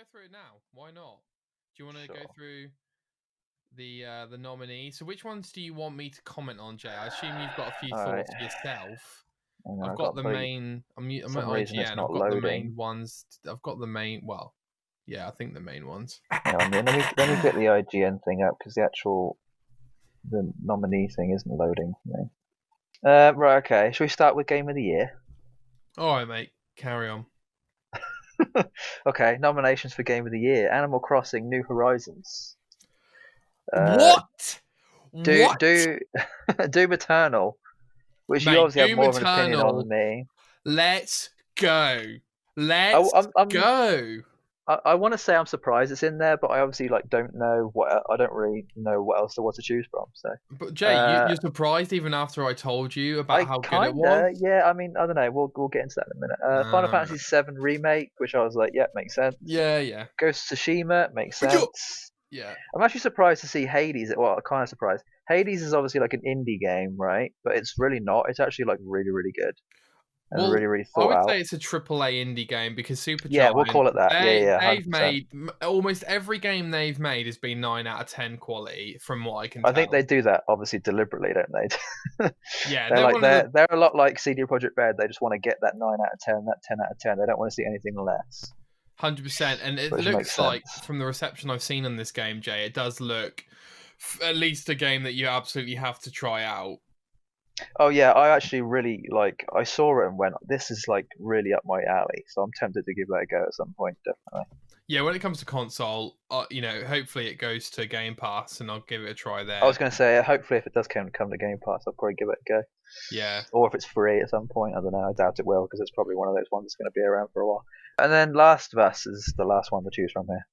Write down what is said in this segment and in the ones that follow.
go through it now. Why not? Do you want to Sure. go through the nominees? So which ones do you want me to comment on, Jay? I assume you've got a few thoughts yourself. I've got the main. I'm at IGN. I've got the main ones. I've got the main. Well, yeah, I think the main ones. Hang on, let me get the IGN thing up because the nominee thing isn't loading for me. Right, okay. Shall we start with Game of the Year? All right, mate. Carry on. Okay, nominations for Game of the Year: Animal Crossing: New Horizons. What? Doom Eternal, which Mate, you obviously have more of an Doom opinion Eternal, on than me. Let's go. Let's go. I want to say I'm surprised it's in there, but I obviously don't know I don't really know what else there was to choose from. So, but Jay, you're surprised even after I told you about how good it was. Yeah. I mean, I don't know. We'll get into that in a minute. Final Fantasy VII remake, which I was like, yeah, makes sense. Yeah. Ghost of Tsushima makes sense. Yeah. I'm actually surprised to see Hades. Well, I'm kind of surprised. Hades is obviously like an indie game, right? But it's really not. It's actually really, really good. And really, really thought out. I would say it's a AAA indie game because Supergiant. Yeah, we'll call it that. They've made almost every game they've made has been 9 out of 10 quality, from what I can tell. I think they do that obviously deliberately, don't they? Yeah, they're a lot like CD Projekt Red. They just want to get that 9 out of 10, that 10 out of 10. They don't want to see anything less. 100%, and it looks like from the reception I've seen on this game, Jay, it does look at least a game that you absolutely have to try out. Oh yeah, I actually really I saw it and went, this is really up my alley. So I'm tempted to give that a go at some point, definitely. Yeah, when it comes to console, hopefully it goes to Game Pass, and I'll give it a try there. I was going to say, hopefully if it does come to Game Pass, I'll probably give it a go. Yeah. Or if it's free at some point, I don't know. I doubt it will because it's probably one of those ones that's going to be around for a while. And then Last of Us is the last one to choose from here.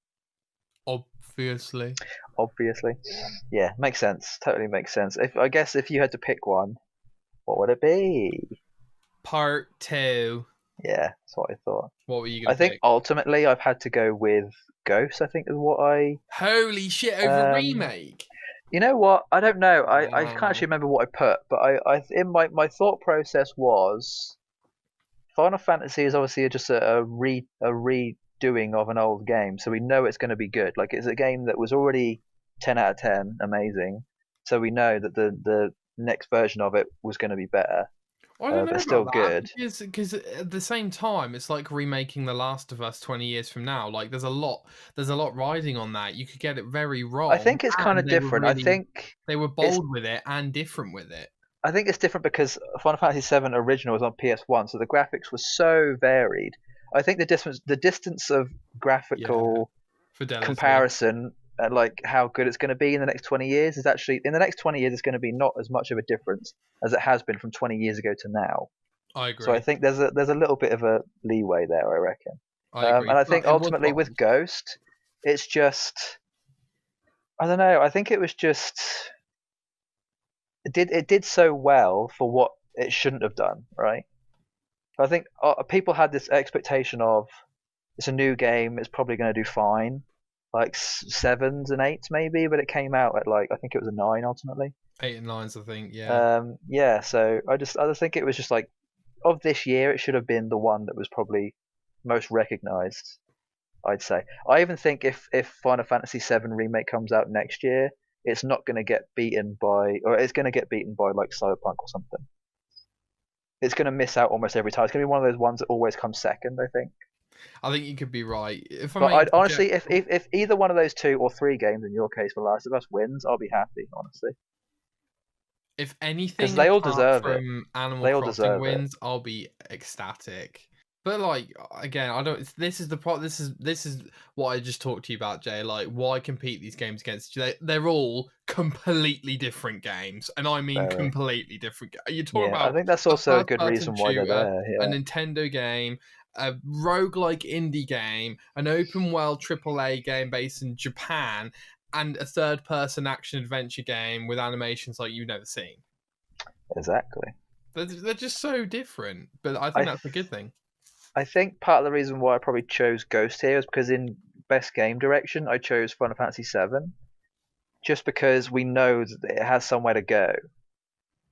Obviously. Yeah, makes sense. Totally makes sense. I guess if you had to pick one, what would it be? Part 2. Yeah, that's what I thought. What were you going to pick? I think ultimately I've had to go with Ghost, I think is what I... Holy shit, over remake! You know what? I don't know. I can't actually remember what I put, but in my thought process was Final Fantasy is obviously just a redoing of an old game, so we know it's going to be good. It's a game that was already 10 out of 10, amazing. So we know that the next version of it was going to be better. I don't know but still good. Because at the same time, it's like remaking The Last of Us 20 years from now. There's a lot riding on that. You could get it very wrong. I think it's kind of different. I think they were bold with it and different with it. I think it's different because Final Fantasy VII original was on PS1, so the graphics were so varied. I think the distance of graphical comparison and how good it's going to be in the next 20 years is actually in the next 20 years it's going to be not as much of a difference as it has been from 20 years ago to now. I agree. So I think there's a little bit of a leeway there, I reckon. I agree. And I think ultimately with Ghost, it's just, I don't know. I think it was just it did so well for what it shouldn't have done, right? I think people had this expectation of it's a new game, it's probably going to do fine. 7s and 8s maybe, but it came out at I think it was a 9 ultimately. 8 and 9s, I think, yeah. Yeah, so I just think it was just of this year, it should have been the one that was probably most recognized, I'd say. I even think if Final Fantasy VII Remake comes out next year, it's not going to get beaten by, or it's going to get beaten by Cyberpunk or something. It's going to miss out almost every time. It's going to be one of those ones that always comes second, I think. I think you could be right. Honestly, if either one of those 2 or 3 games, in your case, for Last of Us wins, I'll be happy, honestly. If anything, because they all deserve it. Animal Crossing wins, I'll be ecstatic. But again, I don't. This is the part. This is what I just talked to you about, Jay. Why compete these games against you? They're all completely different games, and I mean completely different. You talk about. I think that's also a good reason why they're there. Yeah. A Nintendo game, a roguelike indie game, an open world AAA game based in Japan, and a third-person action-adventure game with animations like you've never seen. Exactly. They're just so different, but I think that's a good thing. I think part of the reason why I probably chose Ghost here is because in best game direction, I chose Final Fantasy VII, just because we know that it has somewhere to go.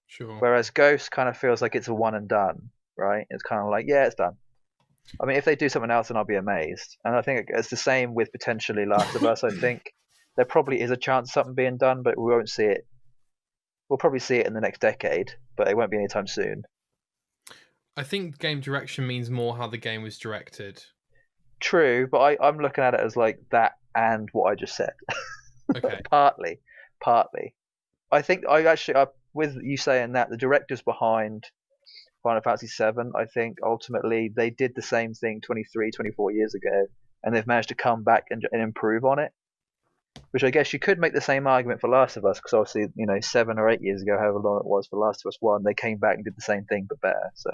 Sure. Whereas Ghost kind of feels like it's a one and done, right? It's kind of yeah, it's done. I mean, if they do something else, then I'll be amazed. And I think it's the same with potentially Last of Us. I think there probably is a chance of something being done, but we won't see it. We'll probably see it in the next decade, but it won't be anytime soon. I think game direction means more how the game was directed. True, but I'm looking at it as like that and what I just said. Okay. partly. I think with you saying that, the directors behind Final Fantasy VII, I think ultimately they did the same thing 23, 24 years ago, and they've managed to come back and improve on it. Which I guess you could make the same argument for Last of Us, because obviously, 7 or 8 years ago, however long it was for Last of Us 1, they came back and did the same thing but better. So,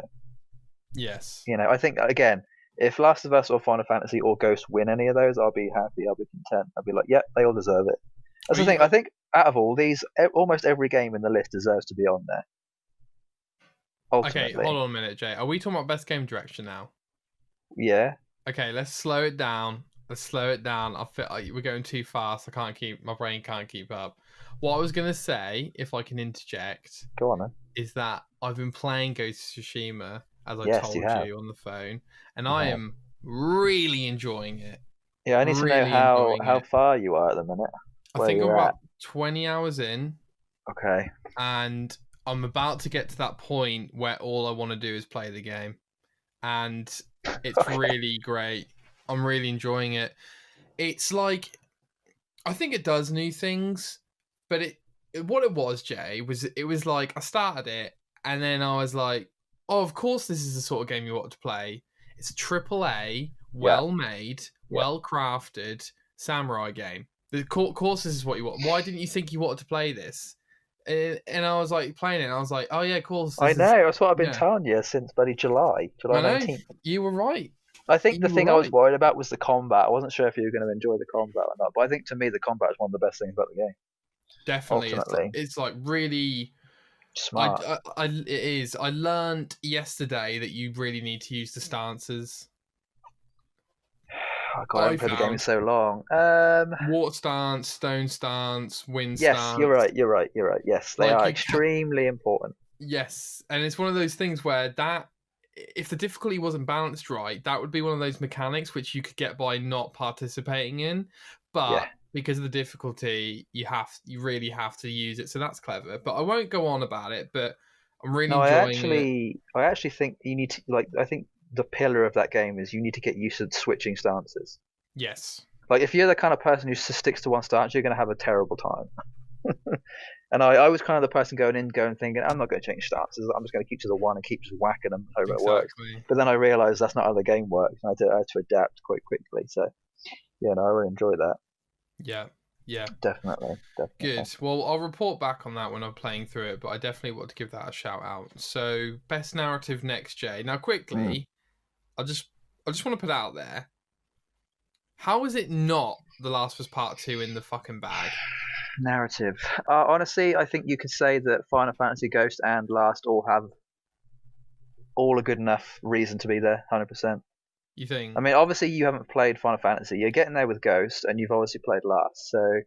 Yes. I think, again, if Last of Us or Final Fantasy or Ghost win any of those, I'll be happy, I'll be content. I'll be like, yep, they all deserve it. That's the thing, I think out of all these, almost every game in the list deserves to be on there. Ultimately. Okay, hold on a minute, Jay. Are we talking about best game direction now? Yeah. Okay, let's slow it down. I feel like we're going too fast. My brain can't keep up. What I was gonna say, if I can interject, go on then, is that I've been playing Ghost of Tsushima, as I told you on the phone, and I am really enjoying it. Yeah, I need to know how far you are at the minute. I think I'm about 20 hours in. Okay. And I'm about to get to that point where all I want to do is play the game. And it's really great. I'm really enjoying it. It's like, I think it does new things, but what it was, Jay, it was like I started it and then I was like, oh, of course this is the sort of game you want to play. It's a AAA, well-made, well-crafted samurai game. Of course this is what you want. Why didn't you think you wanted to play this? And I was like playing it and I was like, oh yeah, of course. I know, that's what I've been telling you since bloody July 19th. You were right. I think the thing I was worried about was the combat. I wasn't sure if you were going to enjoy the combat or not, but I think to me the combat is one of the best things about the game. Definitely, it's like really smart. It is. I learned yesterday that you really need to use the stances. God, I haven't played the game in so long. Water stance, stone stance, wind stance. Yes, you're right. Yes, they are extremely important. Yes, and it's one of those things where if the difficulty wasn't balanced right, that would be one of those mechanics which you could get by not participating in. But because of the difficulty, you really have to use it. So that's clever. But I won't go on about it. But I'm really enjoying it. I actually think you need to I think the pillar of that game is you need to get used to switching stances. Yes. Like if you're the kind of person who sticks to one stance, you're going to have a terrible time. And I was kind of the person going thinking, I'm not going to change stances. I'm just going to keep to the one and keep just whacking them however it works. But then I realised that's not how the game works, and I had to adapt quite quickly. So, I really enjoyed that. Yeah. Definitely. Good. Well, I'll report back on that when I'm playing through it, but I definitely want to give that a shout out. So, best narrative next, Jay. Now, quickly, I just want to put it out there. How is it not The Last of Us Part 2 in the fucking bag? Narrative. Honestly, I think you could say that Final Fantasy Ghost and Last all have a good enough reason to be there, 100%. You think? I mean, obviously you haven't played Final Fantasy. You're getting there with Ghost, and you've obviously played Last. So,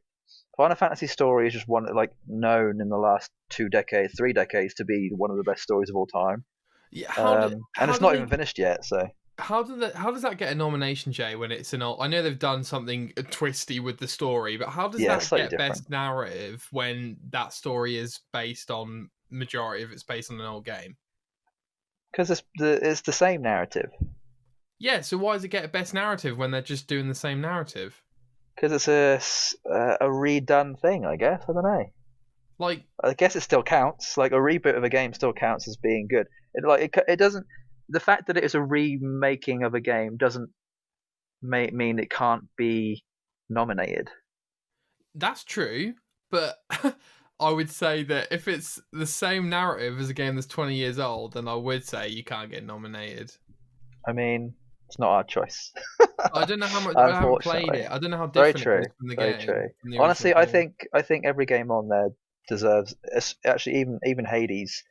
Final Fantasy story is just one known in the last 2 decades, 3 decades to be one of the best stories of all time. Yeah, and it's not even finished yet, so. How does that get a nomination, Jay? When it's I know they've done something twisty with the story, but how does that get different. Best narrative when that story is based on majority of it's based on an old game? Because it's the same narrative. Yeah, so why does it get a best narrative when they're just doing the same narrative? Because it's a redone thing, I guess. I don't know. I guess it still counts. Like a reboot of a game still counts as being good. It doesn't. The fact that it is a remaking of a game doesn't mean it can't be nominated. That's true, but I would say that if it's the same narrative as a game that's 20 years old, then I would say you can't get nominated. I mean, it's not our choice. I don't know how much I haven't played it. I don't know how different it is from the game. Very true. Honestly, I think every game on there deserves. Actually, even Hades.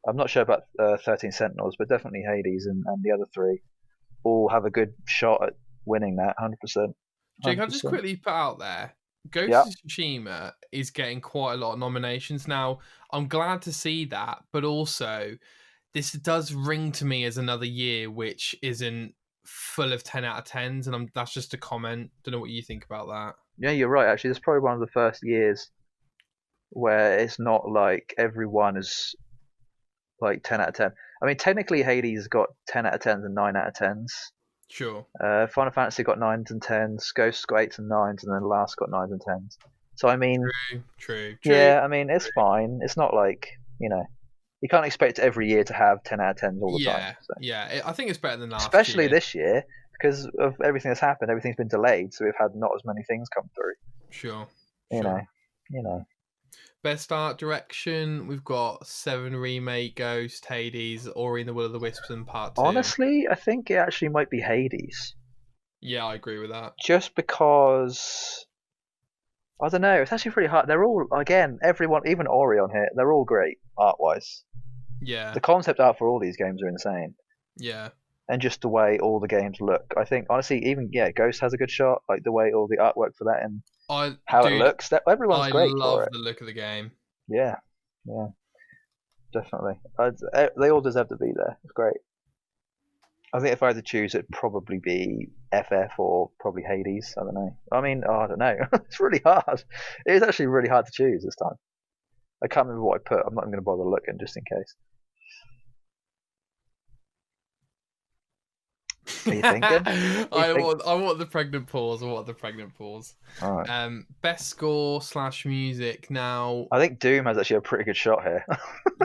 I'm not sure about 13 Sentinels, but definitely Hades and the other 3 all have a good shot at winning that 100%. Jake, I'll just quickly put out there, Ghost of Tsushima is getting quite a lot of nominations now. I'm glad to see that, but also this does ring to me as another year which isn't full of 10 out of 10s, and that's just a comment. Don't know what you think about that. Yeah, you're right. Actually, this is probably one of the first years where it's not like everyone is like 10 out of 10. I mean, technically, Hades got 10 out of 10s and 9 out of 10s. Sure. Final Fantasy got 9s and 10s. Ghosts got 8s and 9s, and then Last got 9s and 10s. So I mean, True. yeah, I mean it's fine. It's not like you can't expect every year to have 10 out of 10s all the time. So. Yeah. I think it's better than last Especially year. this year because of everything that's happened. Everything's been delayed, so we've had not as many things come through. Sure. You know. Best art direction, we've got 7 Remake, Ghost, Hades, Ori and the Will of the Wisps, and Part 2. Honestly, I think it actually might be Hades. Yeah, I agree with that. Just because, I don't know, it's actually pretty hard. They're all, again, everyone, even Ori on here, they're all great art-wise. Yeah. The concept art for all these games are insane. Yeah. And just the way all the games look. I think, honestly, even, Ghost has a good shot, like the way all the artwork for that and it looks. Everyone's great for it. I love the look of the game. Yeah, definitely. They all deserve to be there. It's great. I think if I had to choose, it'd probably be FF or probably Hades. I don't know. I mean, I don't know. It's really hard. It is actually really hard to choose this time. I can't remember what I put. I'm not going to bother looking just in case. Are you thinking? I want the pregnant pause. All right. Best score / music. Now, I think Doom has actually a pretty good shot here.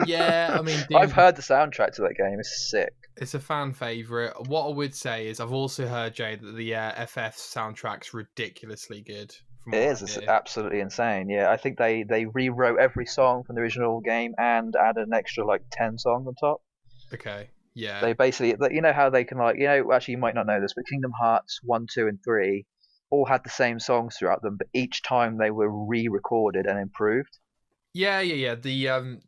Yeah, I mean, Doom, I've heard the soundtrack to that game. It's sick. It's a fan favorite. What I would say is, I've also heard, Jay, that the FF soundtrack's ridiculously good. It is. It's absolutely insane. Yeah, I think they rewrote every song from the original game and added an extra like 10 songs on top. Okay. Yeah. They basically, how they can actually you might not know this, but Kingdom Hearts 1, 2, and 3 all had the same songs throughout them, but each time they were re-recorded and improved. Yeah. The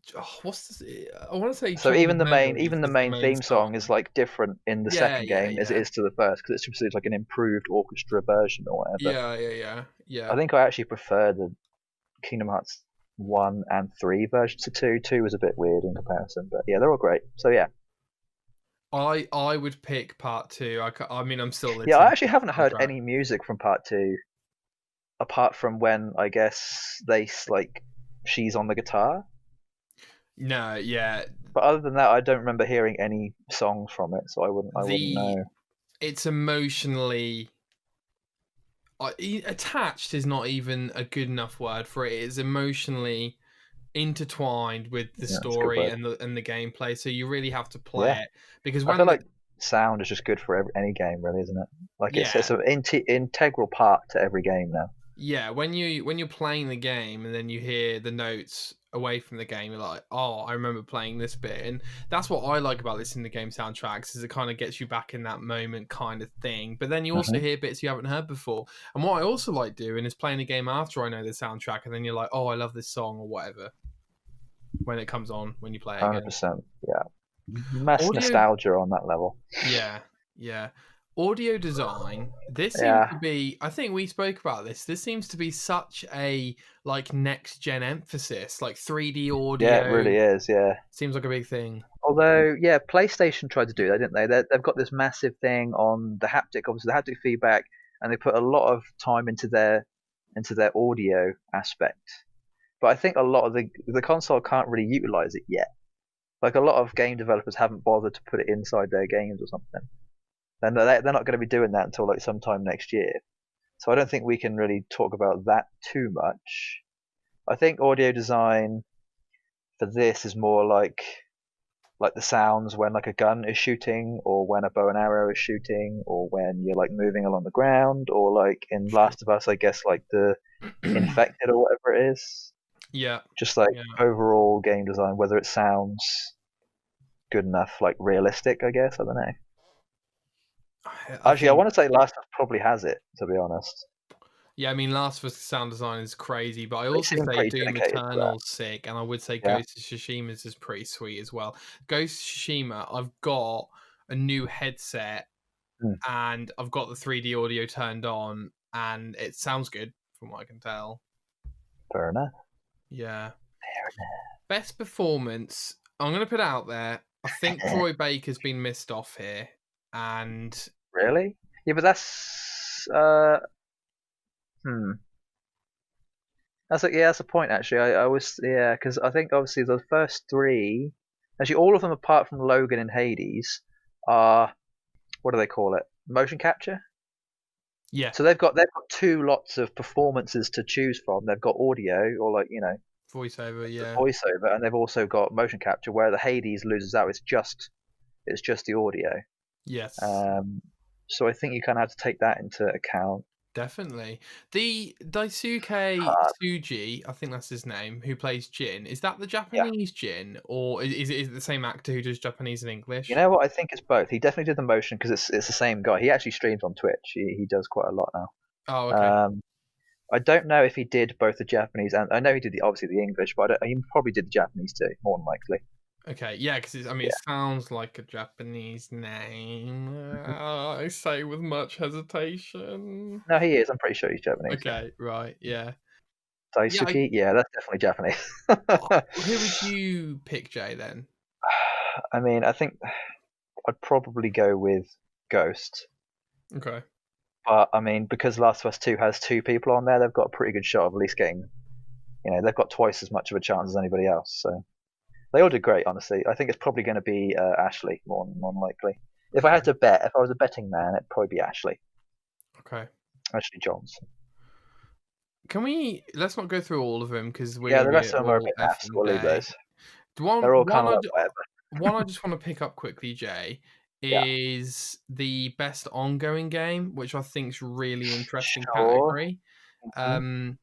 what's this? I want to say. So even the main theme song is like different in the second game as it is to the first, because it's just like an improved orchestra version or whatever. Yeah. I think I actually prefer the Kingdom Hearts 1 and 3 versions to 2. 2 was a bit weird in comparison, but yeah, they're all great. So yeah. I would pick Part 2. I mean, I'm still. Yeah, I actually haven't heard any music from Part 2, apart from when I guess she's on the guitar. No, yeah. But other than that, I don't remember hearing any songs from it, so I wouldn't know. It's emotionally attached is not even a good enough word for it. It is emotionally intertwined with the story and the gameplay, so you really have to play it, because I feel like sound is just good for any game, really, isn't it? Like it's an integral part to every game now. Yeah, when you're playing the game and then you hear the notes away from the game, you're like, oh, I remember playing this bit. And that's what I like about listening to game soundtracks, is it kind of gets you back in that moment kind of thing. But then you also hear bits you haven't heard before. And what I also like doing is playing a game after I know the soundtrack, and then you're like, oh, I love this song or whatever when it comes on, when you play it 100%, yeah. Mass nostalgia on that level. Yeah. Audio design. This seems to be. I think we spoke about this. This seems to be such a next gen emphasis, like 3D audio. Yeah, it really is. Yeah, seems like a big thing. Although, PlayStation tried to do that, didn't they? They've got this massive thing on the haptic, obviously the haptic feedback, and they put a lot of time into their audio aspect. But I think a lot of the console can't really utilize it yet. Like a lot of game developers haven't bothered to put it inside their games or something. And they're not going to be doing that until like sometime next year. So I don't think we can really talk about that too much. I think audio design for this is more like the sounds when like a gun is shooting, or when a bow and arrow is shooting, or when you're like moving along the ground, or like in Last of Us, I guess like the infected or whatever it is. Yeah. Just like overall game design, whether it sounds good enough, like realistic, I guess. I don't know. Actually, I want to say Last of Us probably has it, to be honest. Yeah, I mean, Last of Us sound design is crazy, but I also say Doom Eternal's sick, and I would say Ghost of Tsushima's is pretty sweet as well. Ghost of Tsushima, I've got a new headset, and I've got the 3D audio turned on, and it sounds good from what I can tell. Fair enough. Yeah. Fair enough. Best performance, I'm going to put it out there. I think Troy Baker's been missed off here. And Really? Yeah, but that's hmm. That's a point actually. I was because I think obviously the first three, actually all of them apart from Logan and Hades, are what do they call it? Motion capture. Yeah, So they've got two lots of performances to choose from. They've got audio or like voiceover. Yeah. voiceover, and they've also got motion capture. Where the Hades loses out, it's just the audio. Yes. Um, so I think you kind of have to take that into account. Definitely. The Daisuke Hard. Tsuji, I think that's his name, who plays Jin, is that the Yeah. Japanese Jin, or is it the same actor who does Japanese and You English? know what? I think it's both. He definitely did the motion because it's the same guy. He actually streams on Twitch. He does quite a lot now. Oh, okay. Um, I don't know if he did both the Japanese and I know he did obviously the English, but he probably did the Japanese too, more than likely. Okay, yeah, because I mean, it Yeah. sounds like a Japanese name. I say with much hesitation. No, he is. I'm pretty sure he's Japanese. Yeah. Okay, right, yeah. Yeah, Daisuke, yeah, that's definitely who would Japanese. you pick, Jay, then? I mean, I think I'd probably go with Ghost. Okay. But I mean, because Last of Us 2 has two people on there, they've got a pretty good shot of at least getting, they've got twice as much of a chance as anybody else. So they all did great, honestly. I think it's probably going to be Ashley, more than likely. If I Okay. had to bet, if I was a betting man, it'd probably be Okay. Ashley Johns. Let's not go through all of them because we're Yeah, going to the be rest here of them are a all bit naff, so effing we'll leave day. those. One, They're all kind one, of I, like ju- whatever. one I just want to pick up quickly, Jay, Yeah. is the best ongoing game, which I think is really interesting Sure. category. hmm Um,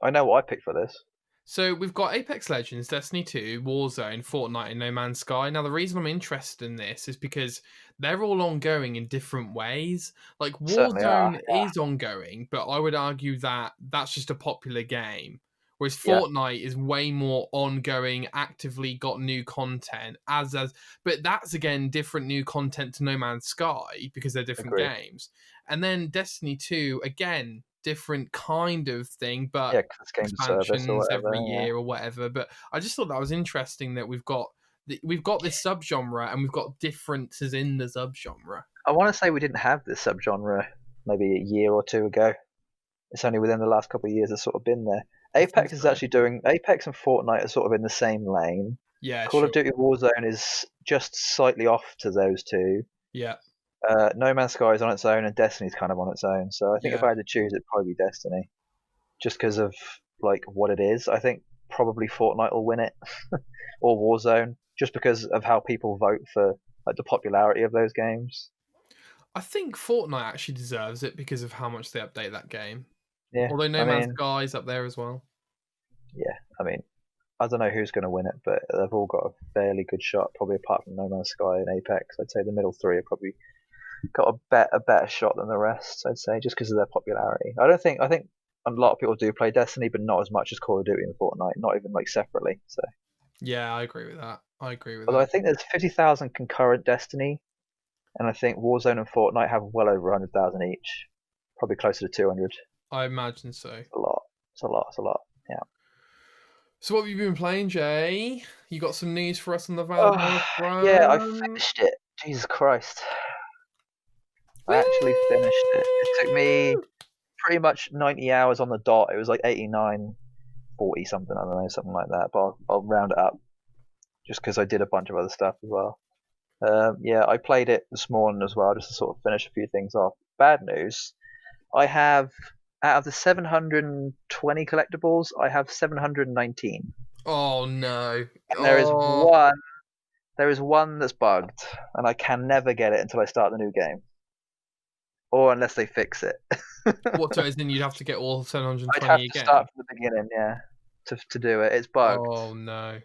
I know what I picked for this. so we've got Apex Legends, Destiny 2, Warzone, Fortnite, and No Man's Sky. Now, the reason I'm interested in this is because they're all ongoing in different ways. Like, Certainly are. Warzone is ongoing, but I would argue that that's just a popular game. Whereas Yeah. Fortnite is way more ongoing, actively got new content, but that's again different new content to No Man's Sky because they're different Agreed. games. And then Destiny 2, again, different kind of thing, but Yeah, 'cause it's games of service or expansions whatever. every Yeah. year or whatever. But I just thought that was interesting that we've got this subgenre and we've got differences in the subgenre. I want to say we didn't have this subgenre maybe a year or two ago. It's only within the last couple of years it's sort of been there. I think Apex is so. actually doing Apex and Fortnite are sort of in the same lane. Yeah, Call of sure. Duty Warzone is just slightly off to those two. Yeah, No Man's Sky is on its own, and Destiny's kind of on its own. So I think if yeah. I had to choose, it'd probably be Destiny, just because of like what it is. I think probably Fortnite will win it, or Warzone, just because of how people vote for like the popularity of those games. I think Fortnite actually deserves it because of how much they update that game. Yeah, Although I No Man's mean, Sky's up there as well. yeah, I mean, I don't know who's going to win it, but they've all got a fairly good shot. Probably apart from No Man's Sky and Apex, I'd say the middle three have probably got a better shot than the rest. I'd say just because of their popularity. I think a lot of people do play Destiny, but not as much as Call of Duty and Fortnite. Not even like separately. So, Yeah, I agree with that. I agree with although I that. think there's 50,000 concurrent Destiny, and I think Warzone and Fortnite have well over 100,000 each. Probably closer to 200. I imagine so. A lot. It's a lot. It's a lot. Yeah. So what have you been playing, Jay? You got some news for us on the Valhalla Oh, yeah, I front? finished it. Jesus Christ. I actually finished it. It took me Woo! pretty much 90 hours on the dot. It was like 89, 40 something, I don't know, something like that. But I'll round it up just because I did a bunch of other stuff as well. Yeah, I played it this morning as well just to sort of finish a few things off. Bad news. I have, out of the 720 collectibles, I have 719. Oh no. And Oh. there is one that's bugged, and I can never get it until I start the new game. Or unless they fix it. What, so as in you'd have to get all I'd have 720 to again? start from the beginning, yeah, to do it. It's bugged, Oh no.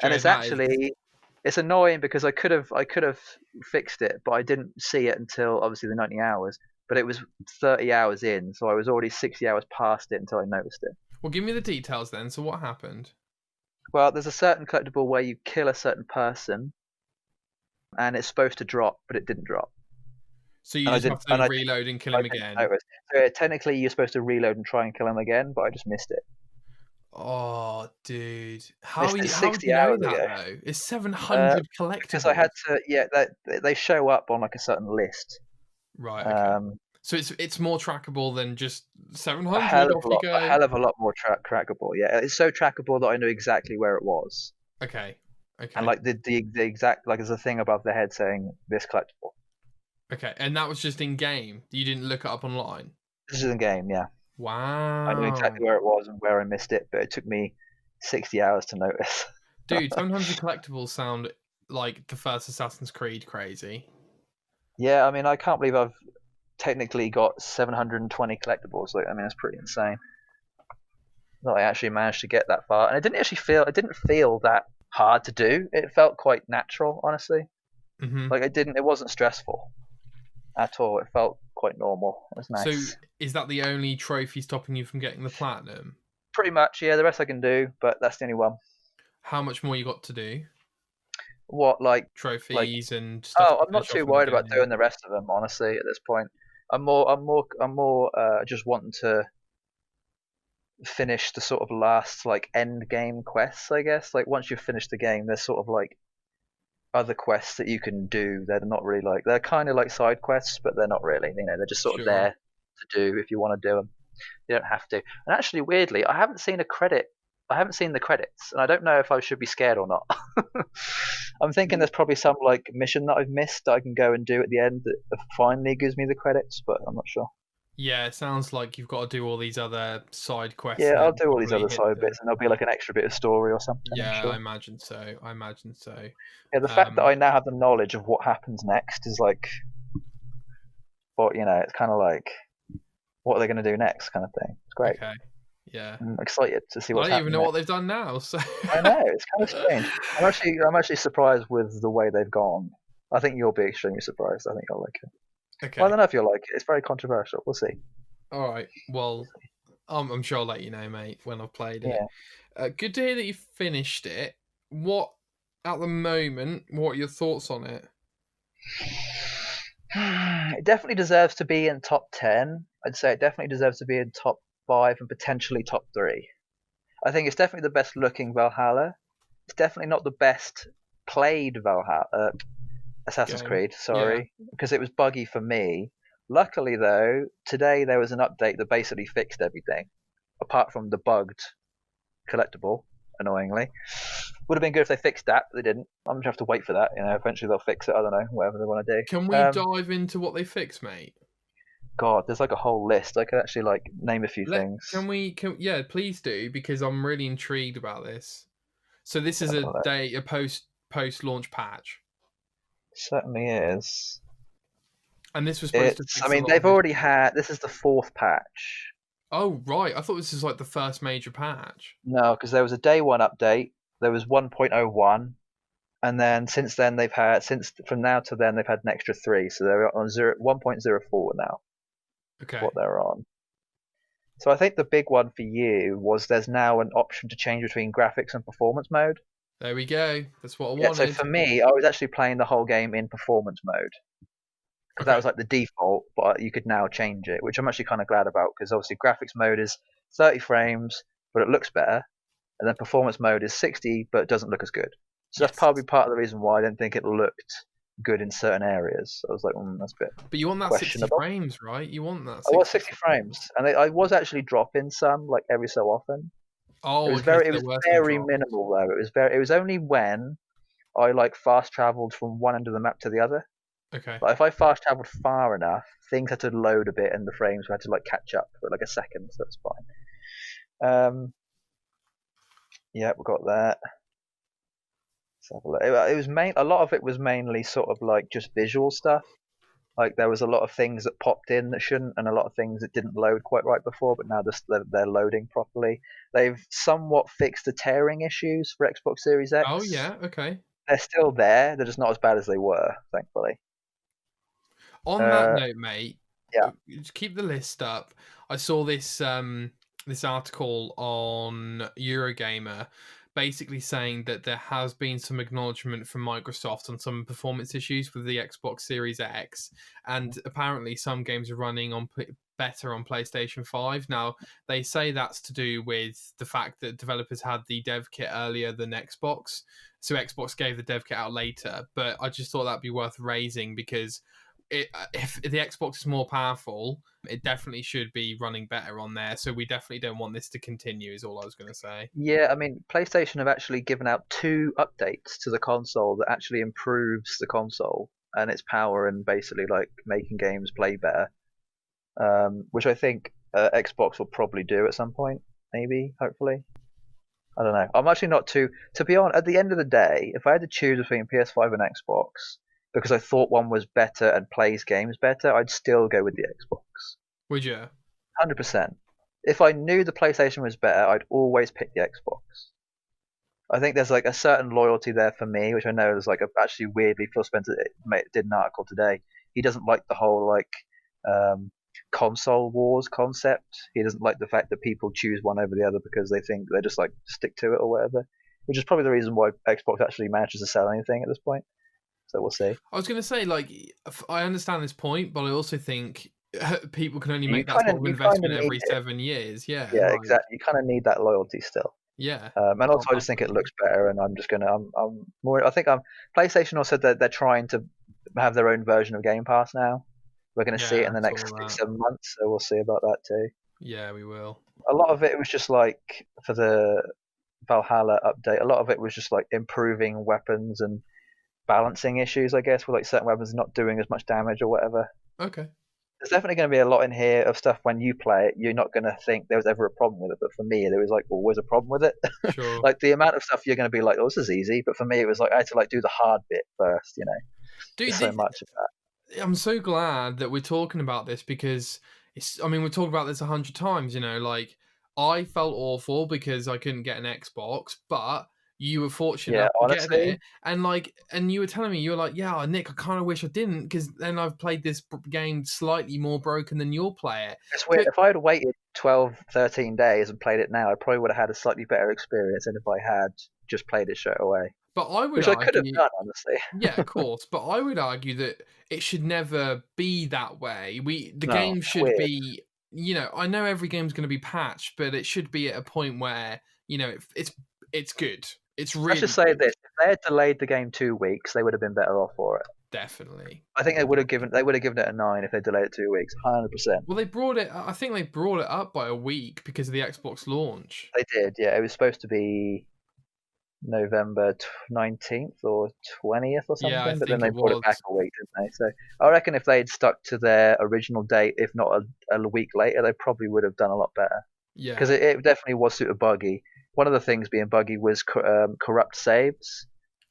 and Jay, that is it's annoying because I could have fixed it, but I didn't see it until obviously the 90 hours. But it was 30 hours in, so I was already 60 hours past it until I noticed it. well, give me the details then. So what happened? Well, there's a certain collectible where you kill a certain person, and it's supposed to drop, but it didn't drop, So you and just have to I reload and kill I him didn't again. notice. So yeah, technically, you're supposed to reload and try and kill him again, but I just missed it. Oh, dude. Missed it How would 60 you know hours that ago. though? It's Uh, 700 because I collectibles. had to, yeah, they show up on like a certain list. Right. Okay. Um, So it's more trackable than just a 700. hell of Off a you lot, a go. hell of a lot more trackable. Yeah, it's so trackable that I knew exactly where it was, Okay. and Okay. like the exact like there's a thing above the head saying this collectible. Okay. And that was just in game. You didn't look it up online. This is in game, yeah. I knew Wow. exactly where it was and where I missed it, but it took me 60 hours to notice. Dude, 700 collectibles sound like the first Assassin's Creed crazy. Yeah, I mean, I can't believe I've technically got 720 collectibles. Like, I mean, it's pretty insane that I actually managed to get that far, and it didn't feel that hard to do. It felt quite natural, honestly. Hmm. Like it wasn't stressful at all. It felt quite normal. It was So nice. is that the only trophy stopping you from getting the platinum? Pretty much, yeah. The rest I can do, but that's the only one. How much more you got to do? What like Trophies and stuff oh, to I'm not finish too off in the worried about game. doing the rest of them, honestly. At this point, I'm more just wanting to finish the sort of last like end game quests, I guess. Like once you've finished the game, there's sort of like other quests that you can do. They're not really like they're kind of like side quests, but they're not really. You know, they're just sort of Sure. there to do if you want to do them. You don't have to. And actually, weirdly, I haven't seen a credit. I haven't seen the credits, and I don't know if I should be scared or not. I'm thinking there's probably some like mission that I've missed that I can go and do at the end that finally gives me the credits, but I'm not sure. Yeah, it sounds like you've got to do all these other side quests Yeah, and I'll then do all these probably other hit side the. bits, and there'll be like an extra bit of story or something. I'm Yeah, I sure. imagine so. I imagine so. Yeah, the fact that Um, I now have the knowledge of what happens next is like, but you know, it's kind of like, what are they going to do next, kind of thing. It's great. okay. Yeah. I'm excited to see I what's don't even happening know what next. they've done now. So. I know it's kind of strange. I'm actually surprised with the way they've gone. I think you'll be extremely surprised. I think you'll like it. Well, I Okay. don't know if you'll like it. It's very controversial. We'll see. All right. Well, I'm sure I'll let you know, mate, when I've played it. Yeah. Good to hear that you finished it. What, at the moment, what are your thoughts on it? It definitely deserves to be in top 10. I'd say it definitely deserves to be in top 5 and potentially top 3. I think it's definitely the best looking Valhalla. It's definitely not the best played Valhalla, Assassin's Game. Creed, Yeah. sorry, because it was buggy for me. Luckily, though, today there was an update that basically fixed everything, apart from the bugged collectible, annoyingly. Would have been good if they fixed that, but they didn't. I'm just have to wait for that. You know, eventually they'll fix it. I don't know, whatever they want to Can do. we dive into what they fixed, mate? God, there's like a whole list. I could actually like name a few things. Yeah, please do, because I'm really intrigued about this. So this is Have a look. a post launch patch, Certainly is. and this was supposed to It's. I fix a mean, lot they've of already issues. had. This is the fourth patch. Oh right, I thought this was like the first major patch. No, because there was a day one update. There was 1.01, and then since then they've had from now to then they've had an extra three. So they're on 1.04 now. Is Okay, what they're on. So I think the big one for you was there's now an option to change between graphics and performance mode. there we go. That's what I Yeah. So wanted. for me, I was actually playing the whole game in performance mode because that Okay, was like the default, but you could now change it, which I'm actually kind of glad about because obviously graphics mode is 30 frames, but it looks better, and then performance mode is 60, but it doesn't look as good. So that's yes, probably part of the reason why I didn't think it looked good in certain areas. I was like, that's a bit but you want that 60 questionable. frames, right? You want that I was 60 60 frames. frames, and I was actually dropping some like every so often. Oh, okay, so It there was were some very drops. minimal though. It was only when I like fast traveled from one end of the map to the other. Okay, Like if I fast traveled far enough, things had to load a bit, and the frames had to like catch up for like a second. So that's fine. Yeah, we got that. Let's have a look. It was a lot of it was mainly sort of like just visual stuff. Like there was a lot of things that popped in that shouldn't, and a lot of things that didn't load quite right before, but now they're loading properly. They've somewhat fixed the tearing issues for Xbox Series oh X. yeah, okay. They're still there. They're just not as bad as they were, thankfully. On that Uh, note, mate, yeah. just keep the list up. I saw this article on Eurogamer basically saying that there has been some acknowledgement from Microsoft on some performance issues with the Xbox Series X, and apparently some games are running on better on PlayStation 5. Now, they say that's to do with the fact that developers had the dev kit earlier than Xbox, so Xbox gave the dev kit out later, but I just thought that'd be worth raising because if the Xbox is more powerful, it definitely should be running better on there. So we definitely don't want this to continue. Is all I was going to say. Yeah, I mean, PlayStation have actually given out 2 updates to the console that actually improves the console and its power and basically like making games play better. Which I think Xbox will probably do at some point, maybe, hopefully. I don't know. I'm actually not too. To be honest, at the end of the day, if I had to choose between PS5 and Xbox because I thought one was better and plays games better, I'd still go with the Xbox. Would you? 100%. If I knew the PlayStation was better, I'd always pick the Xbox. I think there's like a certain loyalty there for me, which I know is like actually weirdly Phil Spencer did an article today. He doesn't like the whole like um, console wars concept. He doesn't like the fact that people choose one over the other because they think they just like stick to it or whatever. Which is probably the reason why Xbox actually manages to sell anything at this point. So we'll see. I was going to say, like, I understand this point, but I also think people can only You make that kind sort of of you kind of investment need every it. 7 years. Yeah, Yeah, like, exactly. You kind of need that loyalty still. yeah. And Oh, also, I just think it looks better, and I'm just gonna. I'm more. I think PlayStation also said that they're trying to have their own version of Game Pass now. We're gonna see it Yeah, in the I next saw that. 6-7 months, so we'll see about that too. Yeah, we will. A lot of it was just like for the Valhalla update. A lot of it was just like improving weapons and balancing issues, I guess, with like certain weapons not doing as much damage or whatever. Okay. There's definitely going to be a lot in here of stuff when you play it, you're not going to think there was ever a problem with it. But for me, there was like always a problem with it. Sure. Like the amount of stuff you're going to be like, oh, this is easy. But for me, it was like I had to like do the hard bit first, you know. Dude, There's so much of that. I'm so glad that we're talking about this because I mean, we've talked about this 100 times, you know, like I felt awful because I couldn't get an Xbox, but you were fortunate Yeah, enough to get honestly, it. And you were telling me, you were like, yeah, Nick, I kind of wish I didn't because then I've played this game slightly more broken than you'll play it. it's weird. If I had waited 12, 13 days and played it now, I probably would have had a slightly better experience than if I had just played it straight away. But I would Which I could have argue, done, honestly. yeah, of course, but I would argue that it should never be that way. The No, game it's should weird. be, you know, I know every game's going to be patched, but it should be at a point where, you know, it's good. It's really Let's just say good. this: if they had delayed the game 2 weeks, they would have been better off for it. Definitely. I think they would have given it a 9 if they delayed it 2 weeks. 100%. Well, I think they brought it up by a week because of the Xbox launch. They did, yeah. It was supposed to be November 19th or 20th or Yeah, I something, but then think they it brought it back was. a week, didn't they? So I reckon if they'd stuck to their original date, if not a week later, they probably would have done a lot better. Yeah. Because it definitely was super buggy. One of the things being buggy was corrupt saves,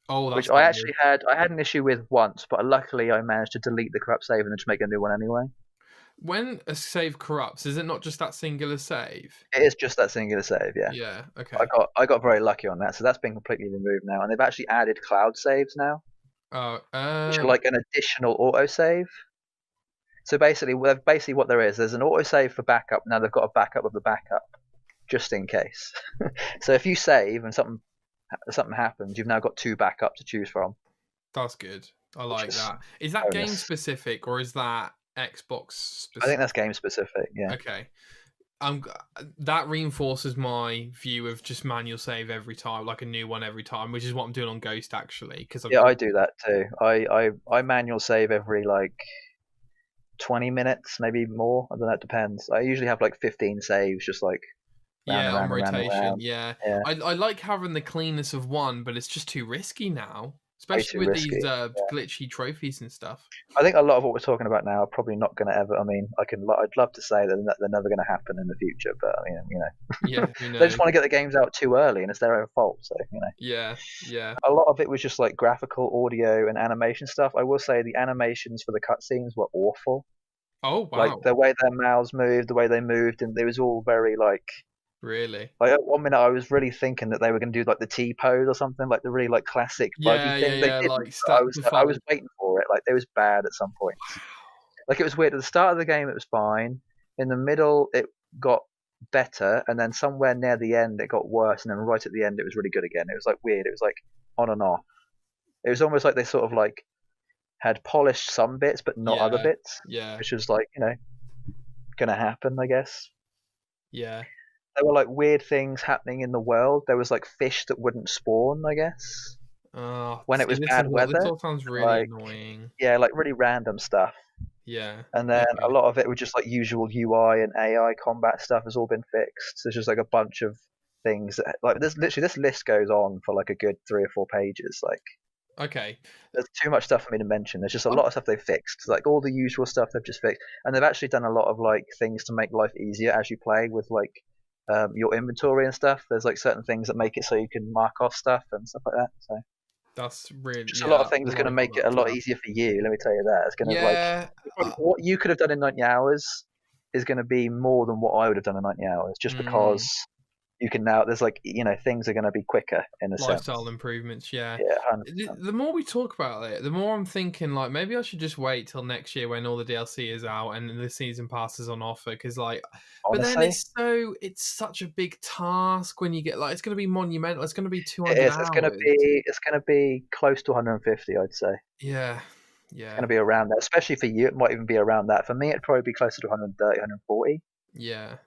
Oh, which that's I not actually good. had an issue with once, but luckily I managed to delete the corrupt save and then just make a new one anyway. When a save corrupts, is it not just that singular save? It is just that singular save, yeah. Yeah. I Okay. got very lucky on that, so that's been completely removed now, and they've actually added cloud saves now, Oh, which are like an additional autosave. So basically, what there is, there's an autosave for backup. Now they've got a backup of the backup, just in case. So if you save and something happens, you've now got 2 backups to choose from. that's good. I Which like is that. Is that game bonus. specific or is that Xbox I think specific? that's game specific. Yeah. Okay. Um, that reinforces my view of just manual save every time, like a new one every time, which is what I'm doing on Ghost actually, because I've Yeah, I got do that too. I manual save every like 20 minutes, maybe more. I don't know. It depends. I usually have like 15 saves, just like round and on round and round and rotation. round. Yeah, Yeah, I like having the cleanness of one, but it's just too risky now, way especially too with risky. these glitchy trophies and stuff. I think a lot of what we're talking about now are probably not going to ever. I mean, I'd love to say that they're never going to happen in the future, but I mean, Yeah, who they just knows? want to get the games out too early, and it's their own fault. So Yeah, yeah. a lot of it was just like graphical, audio, and animation stuff. I will say the animations for the cutscenes were awful. Oh Like wow, the way their mouths moved, the way they moved, and it was all very really? like at one minute I was really thinking that they were going to do like the T pose or something, like the really like classic buggy Yeah, yeah, thing. They yeah. didn't. Like But start to I follow. was waiting for it. Like it was bad at some points. Like it was weird. At the start of the game, it was fine. In the middle, it got better, and then somewhere near the end, it got worse, and then right at the end, it was really good again. It was like weird. It was like on and off. It was almost like they sort of like had polished some bits, but not other Yeah, bits, yeah, which was like gonna happen, I guess. yeah. There were like weird things happening in the world. There was like fish that wouldn't spawn, I guess, when it See, was bad this weather. all sounds And really like annoying. yeah, like really random stuff. Yeah. And then a Okay. lot of it was just like usual UI and AI combat stuff has all been fixed. So there's just like a bunch of things that, like this list goes on for like a good 3 or 4 pages. Like Okay. there's too much stuff for me to mention. There's just a I'm, lot of stuff they've fixed. Like all the usual stuff they've just fixed, and they've actually done a lot of like things to make life easier as you play with like your inventory and stuff. There's like certain things that make it so you can mark off stuff and stuff like that. So that's really, just a lot yeah, of things I is going to like all make it that a lot stuff. easier for you. Let me tell you that. It's going to like Yeah. what you could have done in 90 hours is going to be more than what I would have done in 90 hours, just Mm. because you can now. There's like things are going to be quicker in a Lifestyle sense. improvements, yeah. Yeah, The 100%. the more we talk about it, the more I'm thinking like maybe I should just wait till next year when all the DLC is out and the season pass is on offer. Because like, but then Honestly, it's such a big task when you get like it's going to be monumental. It's going to be it 200 is. hours. It's going to be close to 150, I'd say. Yeah, It's yeah, going to be around that, especially for you. It might even be around that. For me, it'd probably be closer to 130, 140. yeah.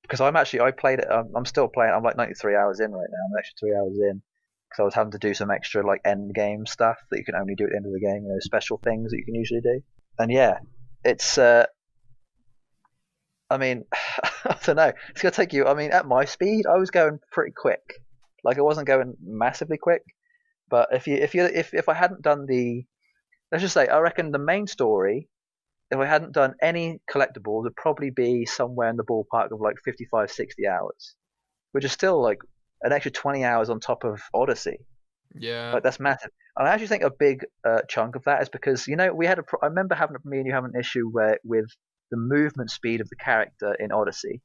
Because I played it. I'm still playing. I'm like 93 hours in right now. I'm actually 3 hours in because I was having to do some extra like end game stuff that you can only do at the end of the game. Special things that you can usually do. And yeah, it's. I mean, I don't know. It's gonna take you. I mean, at my speed, I was going pretty quick. Like I wasn't going massively quick, but if I hadn't done the, let's just say, I reckon the main story, if I hadn't done any collectibles, would probably be somewhere in the ballpark of like 55, 60 hours, which is still like an extra 20 hours on top of Odyssey. Yeah. Like that's massive. And I actually think a big chunk of that is because we had I remember having me and you having an issue where with the movement speed of the character in Odyssey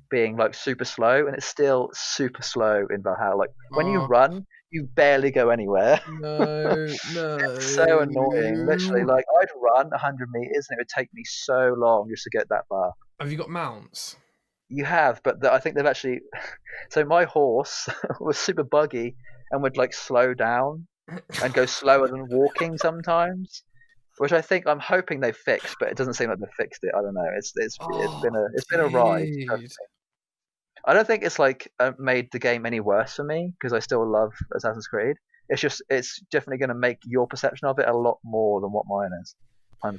being like super slow, and it's still super slow in Valhalla. Like when you Oh run, you barely go anywhere. no, It's so annoying. Literally, no. like I'd run 100 meters and it would take me so long just to get that far. Have you got mounts? You have, but I think they've actually. So my horse was super buggy and would like slow down and go slower than walking sometimes, which I'm hoping they've fixed, but it doesn't seem like they've fixed it. I don't know. Oh, It's been a ride. dude. I don't think it's like made the game any worse for me because I still love Assassin's Creed. It's definitely going to make your perception of it a lot more than what mine is. 100%.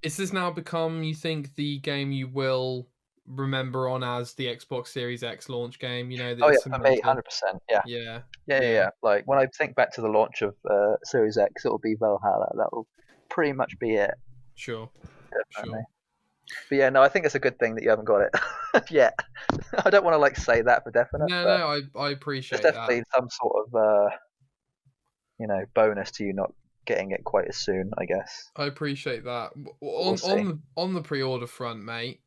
Is this now become, you think, the game you will remember on as the Xbox Series X launch game? You know, that Oh yeah, it's for me, cemented. 100%. Yeah. Yeah, Yeah, yeah, yeah, yeah. Like when I think back to the launch of Series X, it'll be Valhalla. That will pretty much be it, sure, definitely. sure. But yeah, no, I think it's a good thing that you haven't got it yet. I don't want to like say that for definite, No, but no, I there's appreciate that. definitely some sort of bonus to you not getting it quite as soon. I guess I appreciate that. we'll see. On the pre-order front, mate.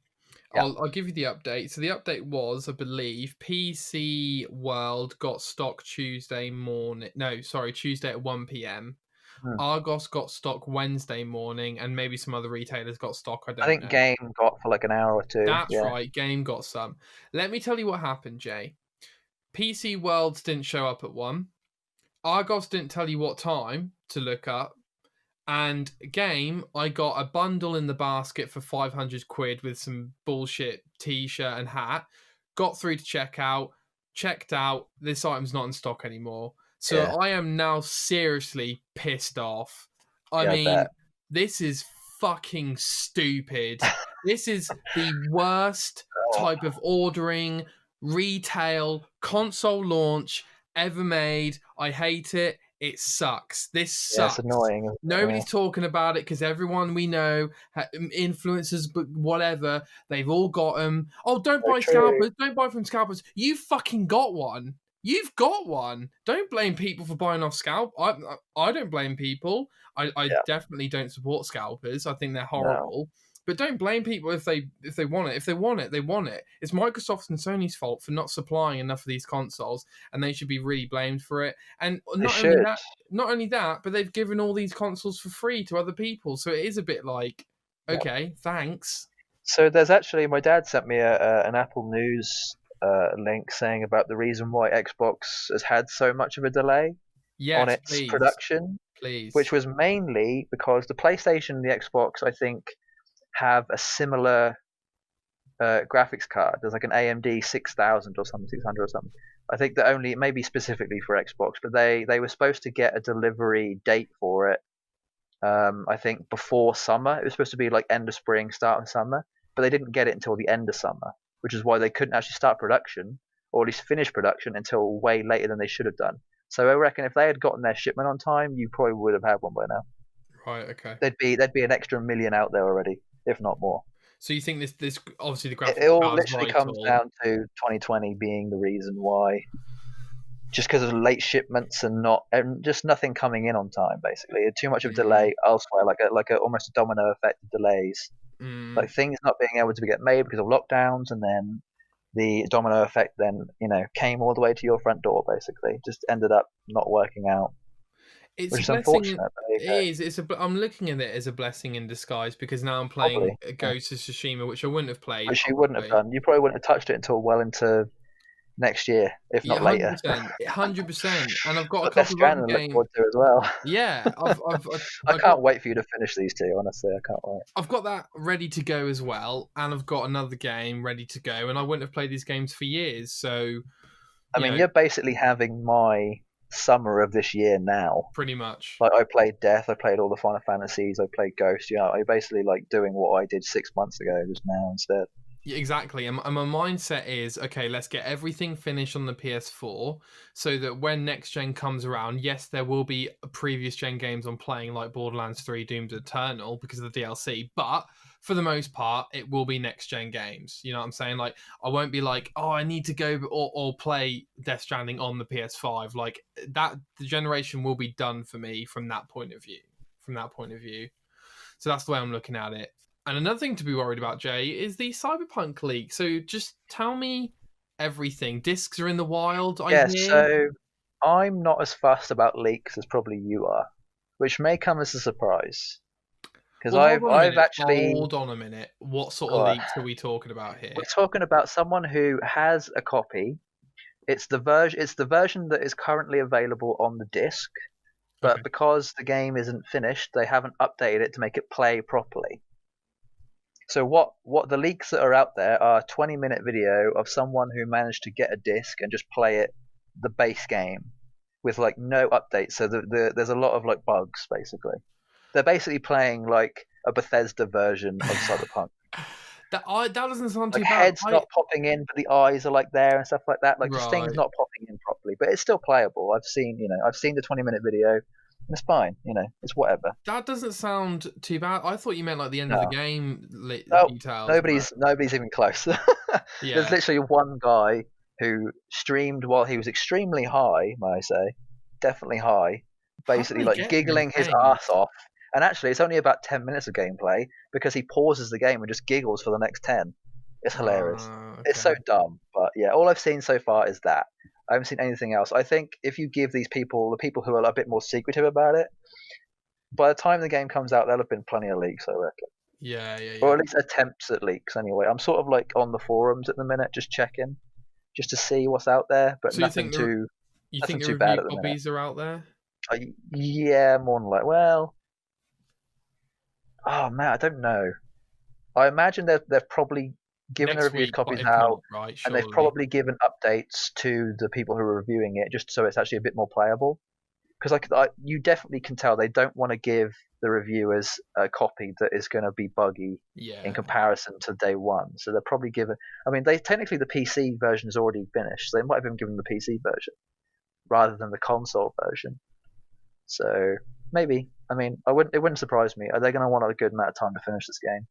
Yeah. I'll give you the update. So the update was, I believe, PC World got stock Tuesday morning. No, sorry, Tuesday at 1 p.m. Hmm. Argos got stock Wednesday morning, and maybe some other retailers got stock. I I don't think know. game got for like an hour or two. That's Yeah. right. Game got some. Let me tell you what happened, Jay. PC Worlds didn't show up at 1. Argos didn't tell you what time to look up. And game, I got a bundle in the basket for 500 quid with some bullshit t-shirt and hat. Got through to checkout, checked out. This item's not in stock anymore. So Yeah. I am now seriously pissed off. I Yeah. I mean, bet. this is fucking stupid. This is the worst Oh, type of ordering retail console launch ever made. I hate it. It sucks. This yeah. It's sucks. annoying. Nobody's talking about it because everyone we know, influencers, but whatever, they've all got them. Oh, don't Very buy true. scalpers. Don't buy from scalpers. You fucking got one. You've got one. Don't blame people for buying off scalp. I don't blame people. I Yeah. definitely don't support scalpers. I think they're No. horrible. But don't blame people if they want it. If they want it, they want it. It's Microsoft and Sony's fault for not supplying enough of these consoles, and they should be really blamed for it. And They not should. only that, but they've given all these consoles for free to other people. So it is a bit like, Yeah. okay, thanks. So there's actually my dad sent me an Apple News link saying about the reason why Xbox has had so much of a delay on Yes, its please, production, which please. was mainly because the PlayStation and the Xbox, I think, have a similar graphics card. There's like an AMD 6000 or something, 600 or something. I think that only maybe specifically for Xbox, but they were supposed to get a delivery date for it I think before summer. It was supposed to be like end of spring, start of summer, but they didn't get it until the end of summer, which is why they couldn't actually start production or at least finish production until way later than they should have done. So I reckon if they had gotten their shipment on time, you probably would have had one by now. Right. Okay. There'd be an extra million out there already, if not more. So you think this obviously the It graphics all card is literally comes vital? down to 2020 being the reason why, just because of late shipments and just nothing coming in on time. Basically, too much of a Mm, delay elsewhere, like a almost a domino effect of delays, mm. like things not being able to get made because of lockdowns, and then the domino effect then came all the way to your front door. Basically, just ended up not working out, It's which a is blessing. unfortunate. But there you It go. is. I'm looking at it as a blessing in disguise because now I'm playing Probably, yeah. Ghost of Tsushima, which I wouldn't have played Which you wouldn't have probably. done. You probably wouldn't have touched it until well into next year, if Yeah, not later. 100%, 100%. And I've got a But Death couple of other Stranding, I look games. forward to as well. Yeah, I I got can't wait for you to finish these two. Honestly, I can't wait. I've got that ready to go as well, and I've got another game ready to go, and I wouldn't have played these games for years. So, I you mean, know, you're basically having my summer of this year now. pretty much. Like I played Death, I played all the Final Fantasies, I played Ghost. I basically like doing what I did 6 months ago just now instead. Yeah, exactly. And my mindset is okay, let's get everything finished on the PS4 so that when next gen comes around, yes, there will be previous gen games I'm playing like Borderlands 3, Doomed Eternal because of the DLC, but for the most part, it will be next gen games. You know what I'm saying? Like, I won't be like, oh, I need to go or play Death Stranding on the PS5. Like, that, the generation will be done for me from that point of view. From that point of view. So that's the way I'm looking at it. And another thing to be worried about, Jay, is the cyberpunk leak. So just tell me everything. Discs are in the wild, I Yeah, hear. so I'm not as fussed about leaks as probably you are, which may come as a surprise because Well, hold on a I've minute. actually Hold on a minute. What sort of got. leaks are we talking about We're here? talking about someone who has a copy. It's the version that is currently available on the disc, Okay. but because the game isn't finished, they haven't updated it to make it play properly. So what the leaks that are out there are a 20-minute video of someone who managed to get a disc and just play it the base game with like no updates. So there's a lot of like bugs basically. They're basically playing like a Bethesda version of Cyberpunk. That doesn't sound Like too bad. heads not popping in, but the eyes are like there and stuff like that. Like just things Right. not popping in properly, but it's still playable. I've seen the 20-minute video, and it's fine. It's whatever. That doesn't sound too bad. I thought you meant like the end of the No, game no, details, but nobody's even close. There's yeah. literally one guy who streamed while he was extremely high, may I say, definitely high, How do basically they like get in those giggling his games? ass off. And actually, it's only about 10 minutes of gameplay because he pauses the game and just giggles for the next 10. It's hilarious. It's so Okay. dumb, but yeah, all I've seen so far is that. I haven't seen anything else. I think if you give these people, the people who are a bit more secretive about it, by the time the game comes out, there'll have been plenty of leaks, I reckon. Yeah, yeah, Or yeah. at least attempts at leaks anyway. I'm sort of like on the forums at the minute, just checking, just to see what's out there, but So you nothing think the too you nothing think the too bad review at the minute. copies are out there? Yeah, more than like, well, oh man, I don't know. I imagine they've probably given the Next reviewed week, copies if out, not, right? and they've Surely. probably given updates to the people who are reviewing it, just so it's actually a bit more playable. Because you definitely can tell they don't want to give the reviewers a copy that is going to be buggy in Yeah. comparison to day one. So they're probably given. I mean, they technically the PC version is already finished, so they might have even given the PC version rather than the console version. So maybe. I mean, I wouldn't. It wouldn't surprise me. Are they going to want a good amount of time to finish this game?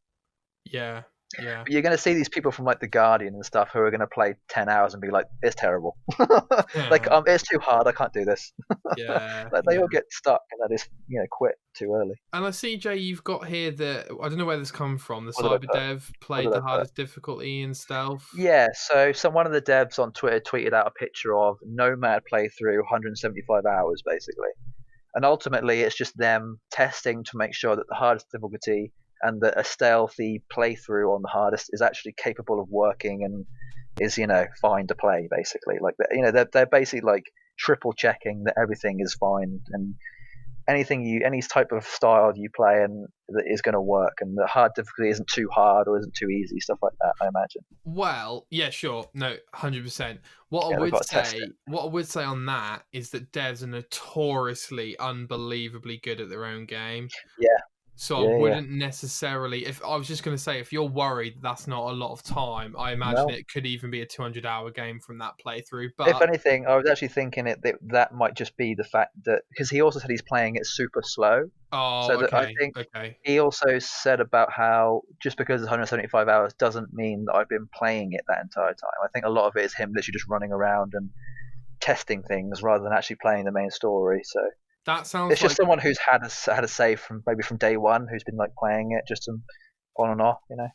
Yeah. Yeah. But you're going to see these people from like the Guardian and stuff who are going to play 10 hours and be like, "It's terrible. Like, Yeah. it's too hard. I can't do this." Yeah. Like they all get stuck and they just quit too early. And I see, Jay, you've got here that I don't know where this come from. The What did I cyber put? dev What played did I the put? hardest difficulty in stealth. Yeah, so one of the devs on Twitter tweeted out a picture of Nomad playthrough 175 hours basically. And ultimately it's just them testing to make sure that the hardest difficulty and that a stealthy playthrough on the hardest is actually capable of working and is, fine to play basically. Like they're basically like triple checking that everything is fine and any type of style you play and that is going to work, and the hard difficulty isn't too hard or isn't too easy, stuff like that. I imagine. Well, yeah, sure, no, 100%. What Yeah, I they've would got to test it. say, what I would say on that is that devs are notoriously, unbelievably good at their own game. Yeah. So I wouldn't necessarily. If I was just going to say, if you're worried that's not a lot of time, I imagine No. it could even be a 200-hour game from that playthrough. But If anything, I was actually thinking that might just be the fact that, because he also said he's playing it super slow. oh, So that I okay, think okay. he also said about how just because it's 175 hours doesn't mean that I've been playing it that entire time. I think a lot of it is him literally just running around and testing things rather than actually playing the main story. So That sounds it's just someone who's had a save from maybe from day one, who's been like playing it just on and off, you know.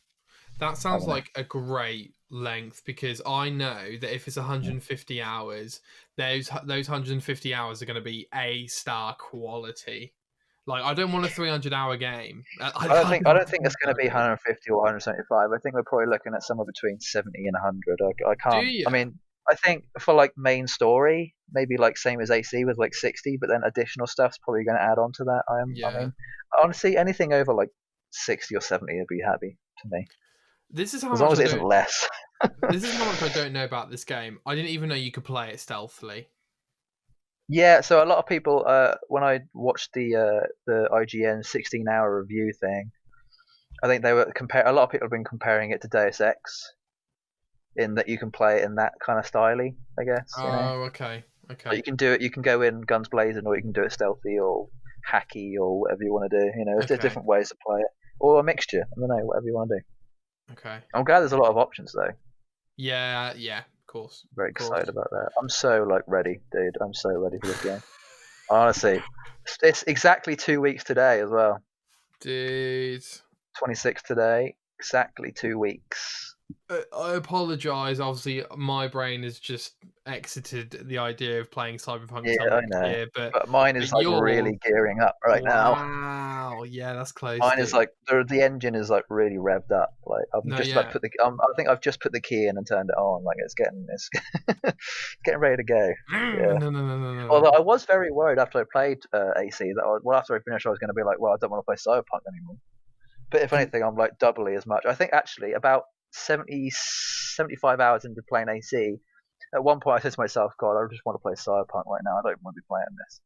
That sounds like a great length, because I know that if it's 150 hours, those 150 hours are going to be A-star quality. Like, I don't want a 300-hour game. I don't think it's going to be 150 or 175. I think we're probably looking at somewhere between 70 and 100. I can't. Do you? I mean, I think for like main story, maybe like same as AC with like 60, but then additional stuff's probably going to add on to that. I mean, honestly, anything over like 60 or 70 would be happy to me. This is how as much long as it isn't less. This is how much I don't know about this game. I didn't even know you could play it stealthily. Yeah, so a lot of people, when I watched the IGN 16-hour review thing, I think they were a lot of people have been comparing it to Deus Ex, in that you can play it in that kind of styly, I guess. Oh, you know? okay. But you can do it. You can go in guns blazing, or you can do it stealthy, or hacky, or whatever you want to do. You know, there's different ways to play it, or a mixture. I don't know, whatever you want to do. Okay. I'm glad there's a lot of options though. Yeah, of course. Very excited about that. I'm so ready, dude. I'm so ready for this game. Honestly, it's exactly 2 weeks today as well. Dude. 26 today, exactly 2 weeks. I apologise. Obviously, my brain has just exited the idea of playing Cyberpunk. Yeah, I know. Year, but mine is really gearing up now. Wow, yeah, that's close. Mine is the engine is really revved up. Like I'm just about to put I think I've just put the key in and turned it on. Like it's getting getting ready to go. Yeah. No. Although I was very worried after I played AC that after I finished I was going to be like, well, I don't want to play Cyberpunk anymore. But if anything, I'm like doubly as much. I think actually about 75 hours into playing AC, at one point I said to myself, God, I just want to play Cyberpunk right now. I don't want to be playing this.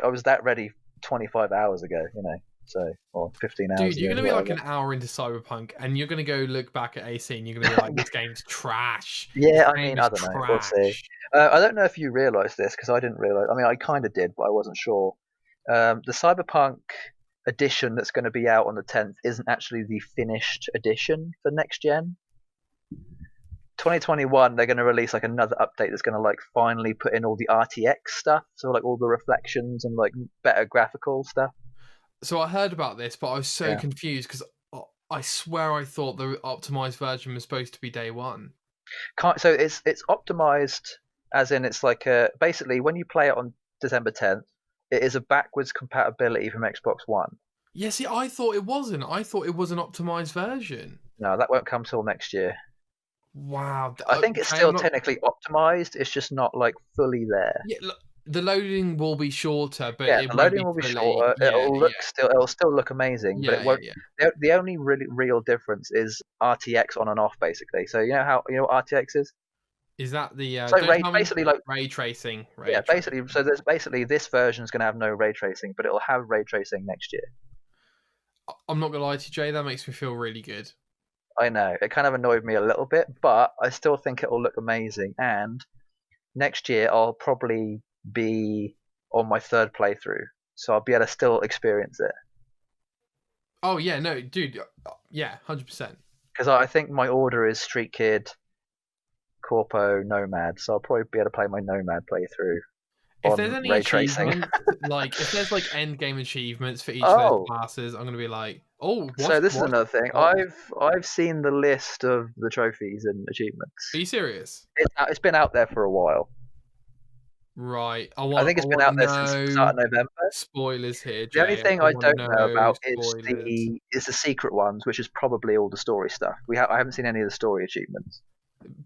I was that ready 25 hours ago, you know. So, or 15 hours. Dude, you're going to be like an hour into Cyberpunk, and you're going to go look back at AC, and you're going to be like, this game's trash. Yeah, I mean, I don't know. We'll see. I don't know if you realised this, because I didn't realise. I mean, I kind of did, but I wasn't sure. The Cyberpunk edition that's going to be out on the 10th isn't actually the finished edition for next gen. 2021, they're going to release another update that's going to finally put in all the RTX stuff, so all the reflections and better graphical stuff. So I heard about this, but I was so confused because I swear I thought the optimized version was supposed to be day one. So it's optimized, as in it's basically when you play it on December 10th, it is a backwards compatibility from Xbox One. Yeah, see, I thought it wasn't. I thought it was an optimized version. No, that won't come till next year. Wow. I think it's still technically optimized. It's just not fully there. Yeah, look, the loading will be shorter, but the loading will be shorter. It'll still look amazing, but it won't. The only really real difference is RTX on and off, basically. So you know what RTX is? Is that the basically ray tracing? Basically. So there's this version is going to have no ray tracing, but it'll have ray tracing next year. I'm not gonna lie to you, Jay. That makes me feel really good. I know it kind of annoyed me a little bit, but I still think it'll look amazing. And next year I'll probably be on my third playthrough, so I'll be able to still experience it. Oh yeah, no, dude, yeah, 100%. Because I think my order is Street Kid, Corpo, Nomad, so I'll probably be able to play my Nomad playthrough. If there's any achievements, if there's end game achievements for each of those classes, I'm gonna be like, So this is another thing. I've seen the list of the trophies and achievements. Are you serious? It's been out there for a while. Right. I think it's been out there since the start of November. Spoilers here, Jay. The only thing I don't know about is the secret ones, which is probably all the story stuff. I haven't seen any of the story achievements.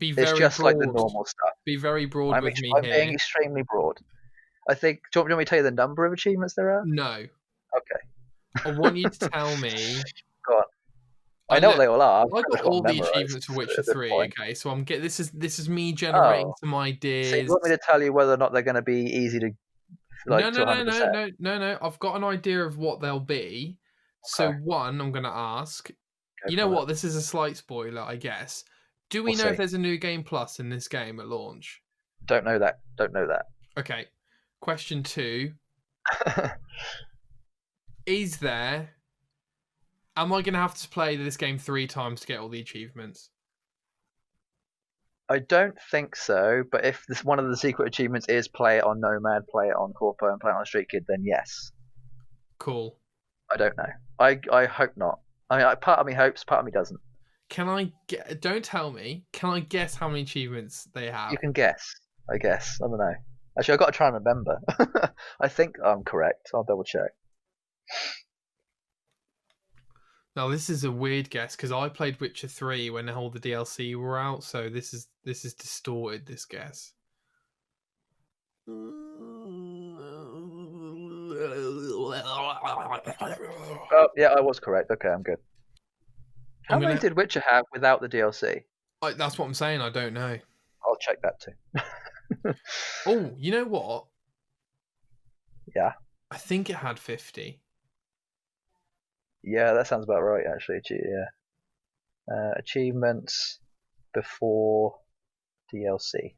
It's just broad. The normal stuff. Be very broad with me I'm here. being extremely broad. I think. Do you want me to tell you the number of achievements there are? No. Okay. I want you to tell me. Go on. I know what they all are. I I've got got all them the achievements for memorized Witcher at this 3. point. Okay, so this is me generating Oh, some so you ideas. want me to tell you whether or not they're going to be easy to No, to 100%? no. I've got an idea of what they'll be. So Okay, one, I'm going to ask. go You know for what? it. This is a slight spoiler, I guess. Do we We'll know if see. there's a new game plus in this game at launch? Don't know that. Don't know that. Okay. Question 2. Is there... Am I going to have to play this game 3 times to get all the achievements? I don't think so, but if this one of the secret achievements is play it on Nomad, play it on Corpo, and play it on Street Kid, then yes. Cool. I don't know. I hope not. I mean, part of me hopes, part of me doesn't. Can I get... Don't tell me. Can I guess how many achievements they have? You can guess. I guess. I don't know. Actually, I've got to try and remember. I think I'm correct. I'll double check. Now this is a weird guess because I played Witcher 3 when all the DLC were out, so this is distorted, this guess. Oh, yeah, I was correct. Okay, I'm good. How many did Witcher have without the DLC? That's what I'm saying. I don't know. I'll check that too. Oh, you know what? Yeah. I think it had 50. Yeah, that sounds about right, actually. Yeah. Achievements before DLC.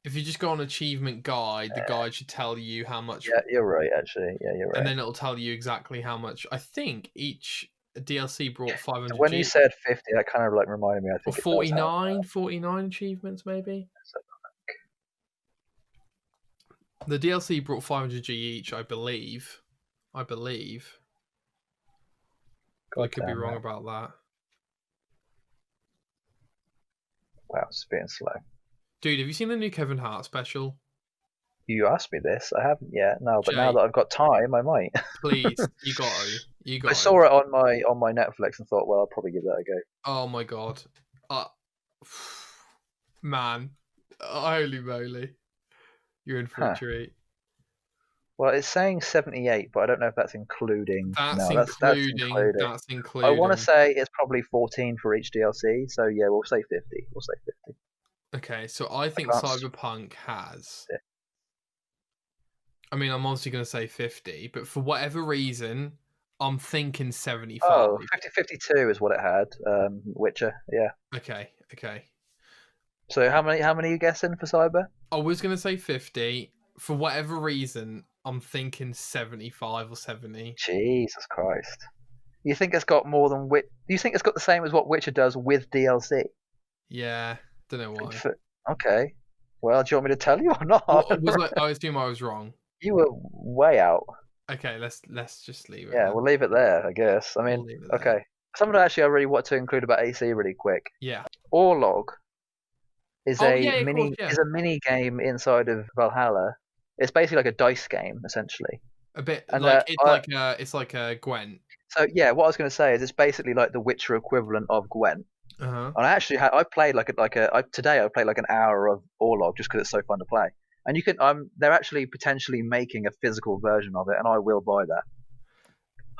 If you just go on achievement guide, the guide should tell you how much. Yeah, you're right, actually. Yeah, you're right. And then it'll tell you exactly how much. I think each DLC brought 500. When you said 50, that kind of like reminded me. I think 49 achievements maybe. The DLC brought 500G each, I believe. I could be wrong about that. Wow, it's being slow. Dude, have you seen the new Kevin Hart special? You asked me this. I haven't yet. No, but now that I've got time, I might. Please, you got to. I saw it on my Netflix and thought, well, I'll probably give that a go. Oh my god, man, holy moly, you're in for a treat. Well, it's saying 78, but I don't know if that's including. That's including. I want to say it's probably 14 for each DLC. So yeah, we'll say 50. Okay, so I think Cyberpunk has. Yeah. I mean, I'm obviously going to say 50, but for whatever reason, I'm thinking 75. Oh, 52 is what it had. Witcher, yeah. Okay. So how many are you guessing for Cyber? I was going to say 50. For whatever reason, I'm thinking 75 or 70. Jesus Christ. You think it's got more than you think it's got the same as what Witcher does with DLC? Yeah, don't know why. Okay. Well, do you want me to tell you or not? I assume I was wrong. You were way out. Okay, let's just leave it. Yeah, we'll leave it there, I guess. I mean, okay. Something actually I really want to include about AC really quick. Yeah. Orlog is a mini game inside of Valhalla. It's basically like a dice game, essentially. A bit, and like it's like a Gwent. So yeah, what I was going to say is it's basically like the Witcher equivalent of Gwent. Uh-huh. And I actually I played today I played like an hour of Orlog just because it's so fun to play. And you can they're actually potentially making a physical version of it, and I will buy that.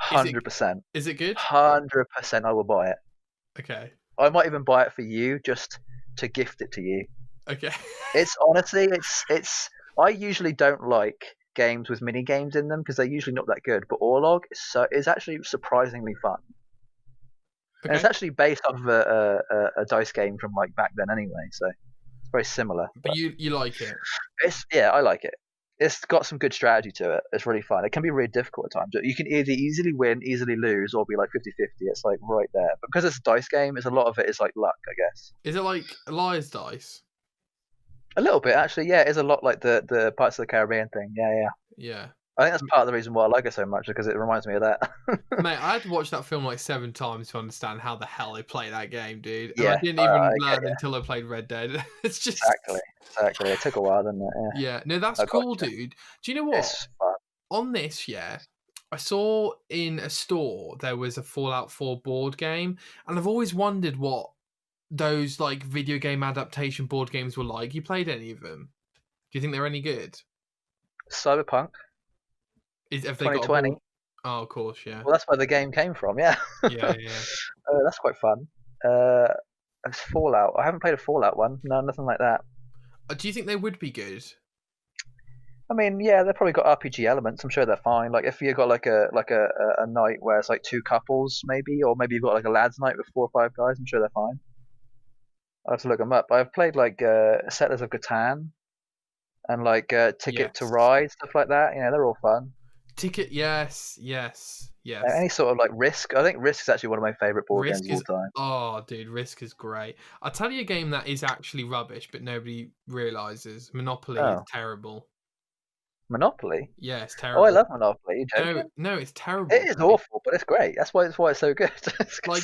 100%. Is it good? 100%, I will buy it. Okay. I might even buy it for you just to gift it to you. Okay. It's honestly, it's. I usually don't like games with mini games in them because they're usually not that good. But Orlog is actually surprisingly fun. Okay. And it's actually based off of a dice game from like back then anyway, so it's very similar. But you like it? I like it. It's got some good strategy to it. It's really fun. It can be really difficult at times. You can either easily win, easily lose, or be like 50-50. It's like right there. But because it's a dice game, a lot of it is like luck, I guess. Is it like Liar's Dice? A little bit, actually. Yeah, it is a lot like the Pirates of the Caribbean thing. Yeah. I think that's part of the reason why I like it so much, because it reminds me of that. Mate, I had to watch that film like 7 times to understand how the hell they play that game, dude. And yeah, I didn't even learn until I played Red Dead. It's just exactly. It took a while, didn't it? Yeah. No, that's cool, dude. Do you know what? It's fun. On this, I saw in a store there was a Fallout 4 board game, and I've always wondered what those like video game adaptation board games were like. You played any of them? Do you think they're any good? Cyberpunk Have they got a 2020. board? Oh, of course, yeah. Well, that's where the game came from. Yeah. Yeah. That's quite fun. It's Fallout. I haven't played a Fallout one. No, nothing like that. Do you think they would be good? I mean, yeah, they've probably got RPG elements. I'm sure they're fine. Like if you got like a night where it's like 2 couples, maybe, or maybe you've got like a lads' night with 4 or 5 guys. I'm sure they're fine. I have to look them up. I've played like Settlers of Catan and like Ticket to Yes. Ride, stuff like that. You know, they're all fun. Ticket, yes. Any sort of like Risk. I think Risk is actually one of my favorite board Risk games is of all time. oh, dude, Risk is great. I'll tell you a game that is actually rubbish, but nobody realizes. Monopoly is Oh, terrible. Monopoly. Yeah, it's Oh, I terrible. love Monopoly. You joking? No, it's terrible. It is awful, but it's great. That's why it's so good. Like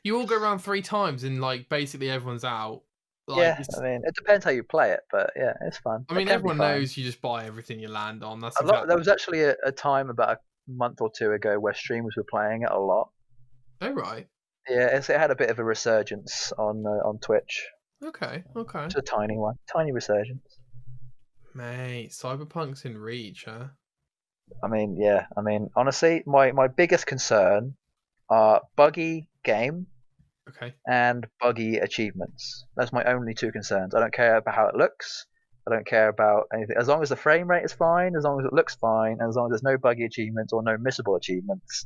you all go around 3 times and like basically everyone's out. Like Yeah, I mean, it depends how you play it, but yeah, it's fun. I It mean, can be everyone fun. knows you just buy everything you land on. That's A lot. There exactly. was actually a time about a month or 2 ago where streamers were playing it a lot. Oh right. Yeah, it had a bit of a resurgence on Twitch. Okay. Just a tiny one, tiny resurgence. Mate, Cyberpunk's in reach, huh? I mean, yeah. I mean, honestly, my biggest concern are buggy game Okay. and buggy achievements. That's my only 2 concerns. I don't care about how it looks. I don't care about anything. As long as the frame rate is fine, as long as it looks fine, and as long as there's no buggy achievements or no missable achievements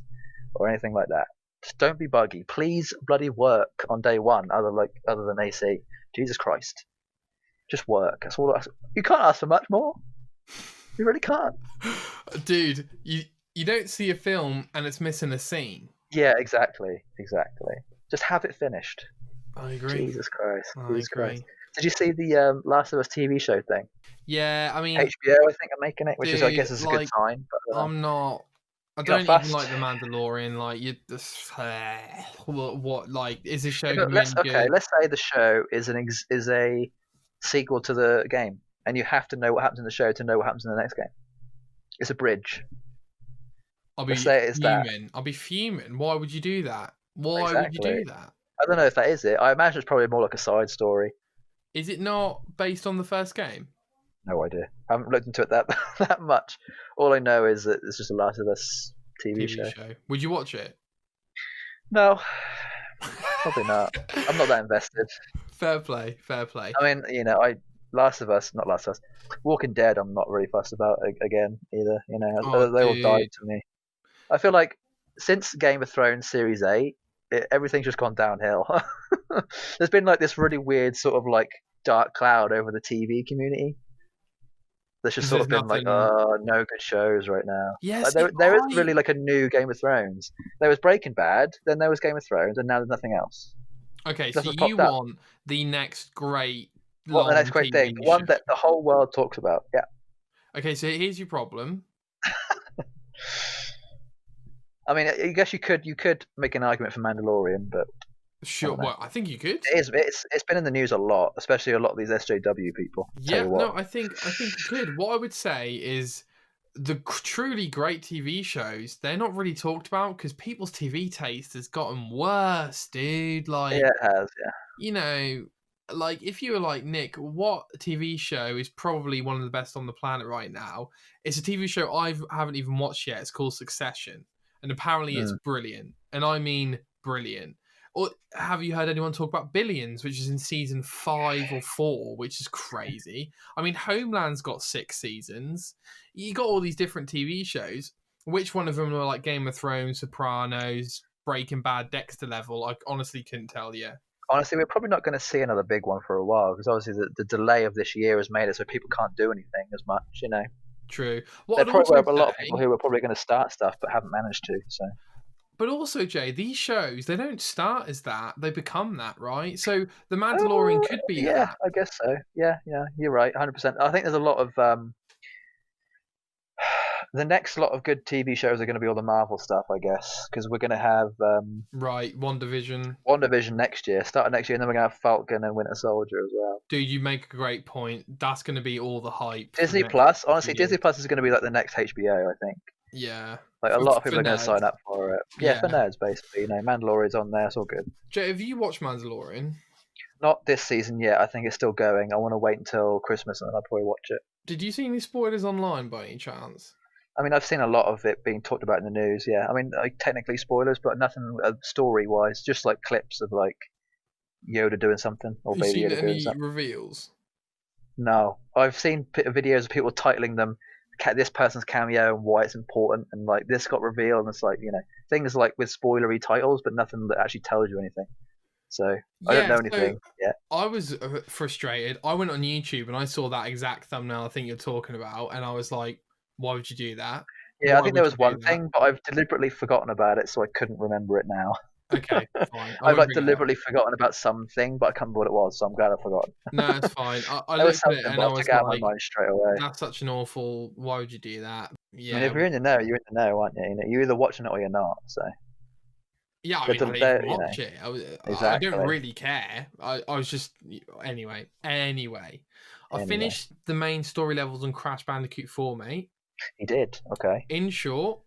or anything like that. Just don't be buggy. Please bloody work on day one, other than AC. Jesus Christ. Just work. That's all. You can't ask for much more. You really can't. Dude, you don't see a film and it's missing a scene. Yeah, exactly. Just have it finished. I agree. Jesus Christ. I Jesus agree. Christ. Did you see the Last of Us TV show thing? Yeah, I mean, HBO, I think, are making it, which is, I dude, guess, is a good like, sign. But, I'm not. I you're don't not even like fussed? the Mandalorian. Like you, what? Like, is this show Yeah, gonna but be any good? let's say the show is is a sequel to the game, and you have to know what happens in the show to know what happens in the next game. It's a bridge. I'll Let's be say it's that. fuming. I'll be fuming. Why would you do that? Why would you Exactly. do that? I don't know if that is it. I imagine it's probably more like a side story. Is it not based on the first game? No idea. I haven't looked into it that that much. All I know is that it's just a Last of Us TV TV show. show. Would you watch it? No, probably not. I'm not that invested. Fair play. I mean, you know, Last of Us, not Last of Us, Walking Dead. I'm not really fussed about again either. You know, Oh, they all died dude. to me. I feel like since Game of Thrones Series 8, everything's just gone downhill. There's been like this really weird sort of like dark cloud over the TV community. There's just Because sort there's of been like, nothing. oh, no good shows right now. Yes, Like there isn't really like a new Game of Thrones. There was Breaking Bad, then there was Game of Thrones, and now there's nothing else. Okay, so Nothing's you popped up. want the next great What the long next great thing? TV The one show. that the whole world talks about. Yeah. Okay, so here's your problem. I mean, I guess you could make an argument for Mandalorian, but Sure. don't know. Well, I think you could. It's been in the news a lot, especially a lot of these SJW people. Tell Yeah, you what. no, I think you could. What I would say is the truly great TV shows, they're not really talked about because people's TV taste has gotten worse, dude. Like, Yeah, it has. Yeah. you know, like if you were like Nick, what TV show is probably one of the best on the planet right now? It's a TV show I haven't even watched yet. It's called Succession, and apparently it's brilliant, and I mean brilliant. Or have you heard anyone talk about Billions, which is in season 5 or 4, which is crazy? I mean, Homeland's got 6 seasons. You got all these different TV shows. Which one of them are like Game of Thrones, Sopranos, Breaking Bad, Dexter level? I honestly couldn't tell you. Honestly, we're probably not going to see another big one for a while because obviously the delay of this year has made it so people can't do anything as much. You know, True. there probably were a lot of people who were probably going to start stuff but haven't managed to. So. But also, Jay, these shows, they don't start as that. They become that, right? So The Mandalorian could be Yeah, that. I guess so. Yeah, you're right, 100%. I think there's a lot of the next lot of good TV shows are going to be all the Marvel stuff, I guess, because we're going to have Right, WandaVision. WandaVision next year, starting next year, and then we're going to have Falcon and Winter Soldier as well. Dude, you make a great point. That's going to be all the hype. Disney Plus, honestly, Disney Plus is going to be like the next HBO, I think. Yeah. Like a lot of people For are going to nerds. sign up for it. Yeah, for nerds, basically. You know, Mandalorian's on there, it's all good. Jay, have you watched Mandalorian? Not this season yet. I think it's still going. I want to wait until Christmas and then I'll probably watch it. Did you see any spoilers online by any chance? I mean, I've seen a lot of it being talked about in the news. Yeah, I mean, like technically spoilers, but nothing story-wise. Just like clips of like Yoda doing something or You Baby seen Yoda doing any something. reveals? No, I've seen videos of people titling them this person's cameo and why it's important, and like this got revealed, and it's like things like with spoilery titles, but nothing that actually tells you anything. So I don't Yeah, know so anything yet. I was frustrated. I went on YouTube and I saw that exact thumbnail I think you're talking about, and I was like, why would you do that? Yeah, I Why think there would you was do one that? thing, but I've deliberately forgotten about it, so I couldn't remember it now. Okay, fine. I I've won't like bring it up. deliberately forgotten about something, but I can't remember what it was, so I'm glad I forgot. No, it's fine. I There was looked at it something, and but I I was took it out of my like, mind straight away. that's such an awful. Why would you do that? I mean, if Yeah, you're in the know, you're in the know, aren't you? You're either watching it or you're not. So yeah. I they're, mean, I didn't even you know, watch it. I don't exactly. really care. I was just anyway. Anyway, I Anyway, finished the main story levels on Crash Bandicoot 4, mate. he did. Okay. In short,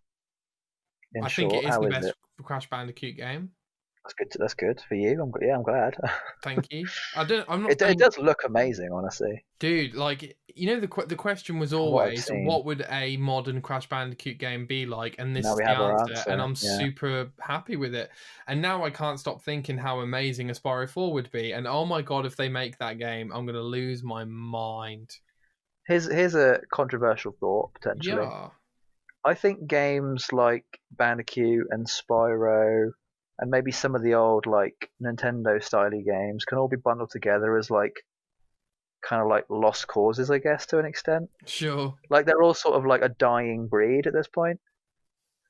In I think it short, is how the is best it? Crash Bandicoot game. That's good. That's good for you. I'm glad. Thank you. I'm not It saying, does look amazing, honestly, dude. Like, the question was from what I've always, seen. what would a modern Crash Bandicoot game be like? And this Now is we the have our answer. And answer. I'm Yeah. super happy with it. And now I can't stop thinking how amazing Aspyro 4 would be. And oh my god, if they make that game, I'm gonna lose my mind. Here's a controversial thought potentially. Yeah. I think games like Bandicoot and Spyro and maybe some of the old like Nintendo styley games can all be bundled together as like kind of like lost causes, I guess, to an extent. Sure. Like they're all sort of like a dying breed at this point.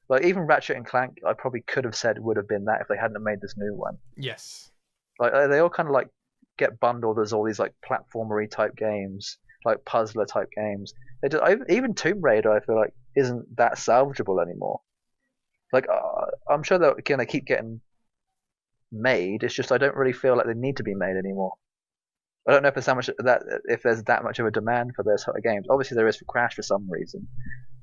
Like even Ratchet and Clank, I probably could have said would have been that if they hadn't made this new one. Yes. Like they all kind of like get bundled as all these like platformery type games, like puzzler type games. Even Tomb Raider, I feel like isn't that salvageable anymore. Like I'm sure they're gonna keep getting made. It's just I don't really feel like they need to be made anymore. I don't know if there's if there's that much of a demand for those sort of games. Obviously there is for Crash for some reason,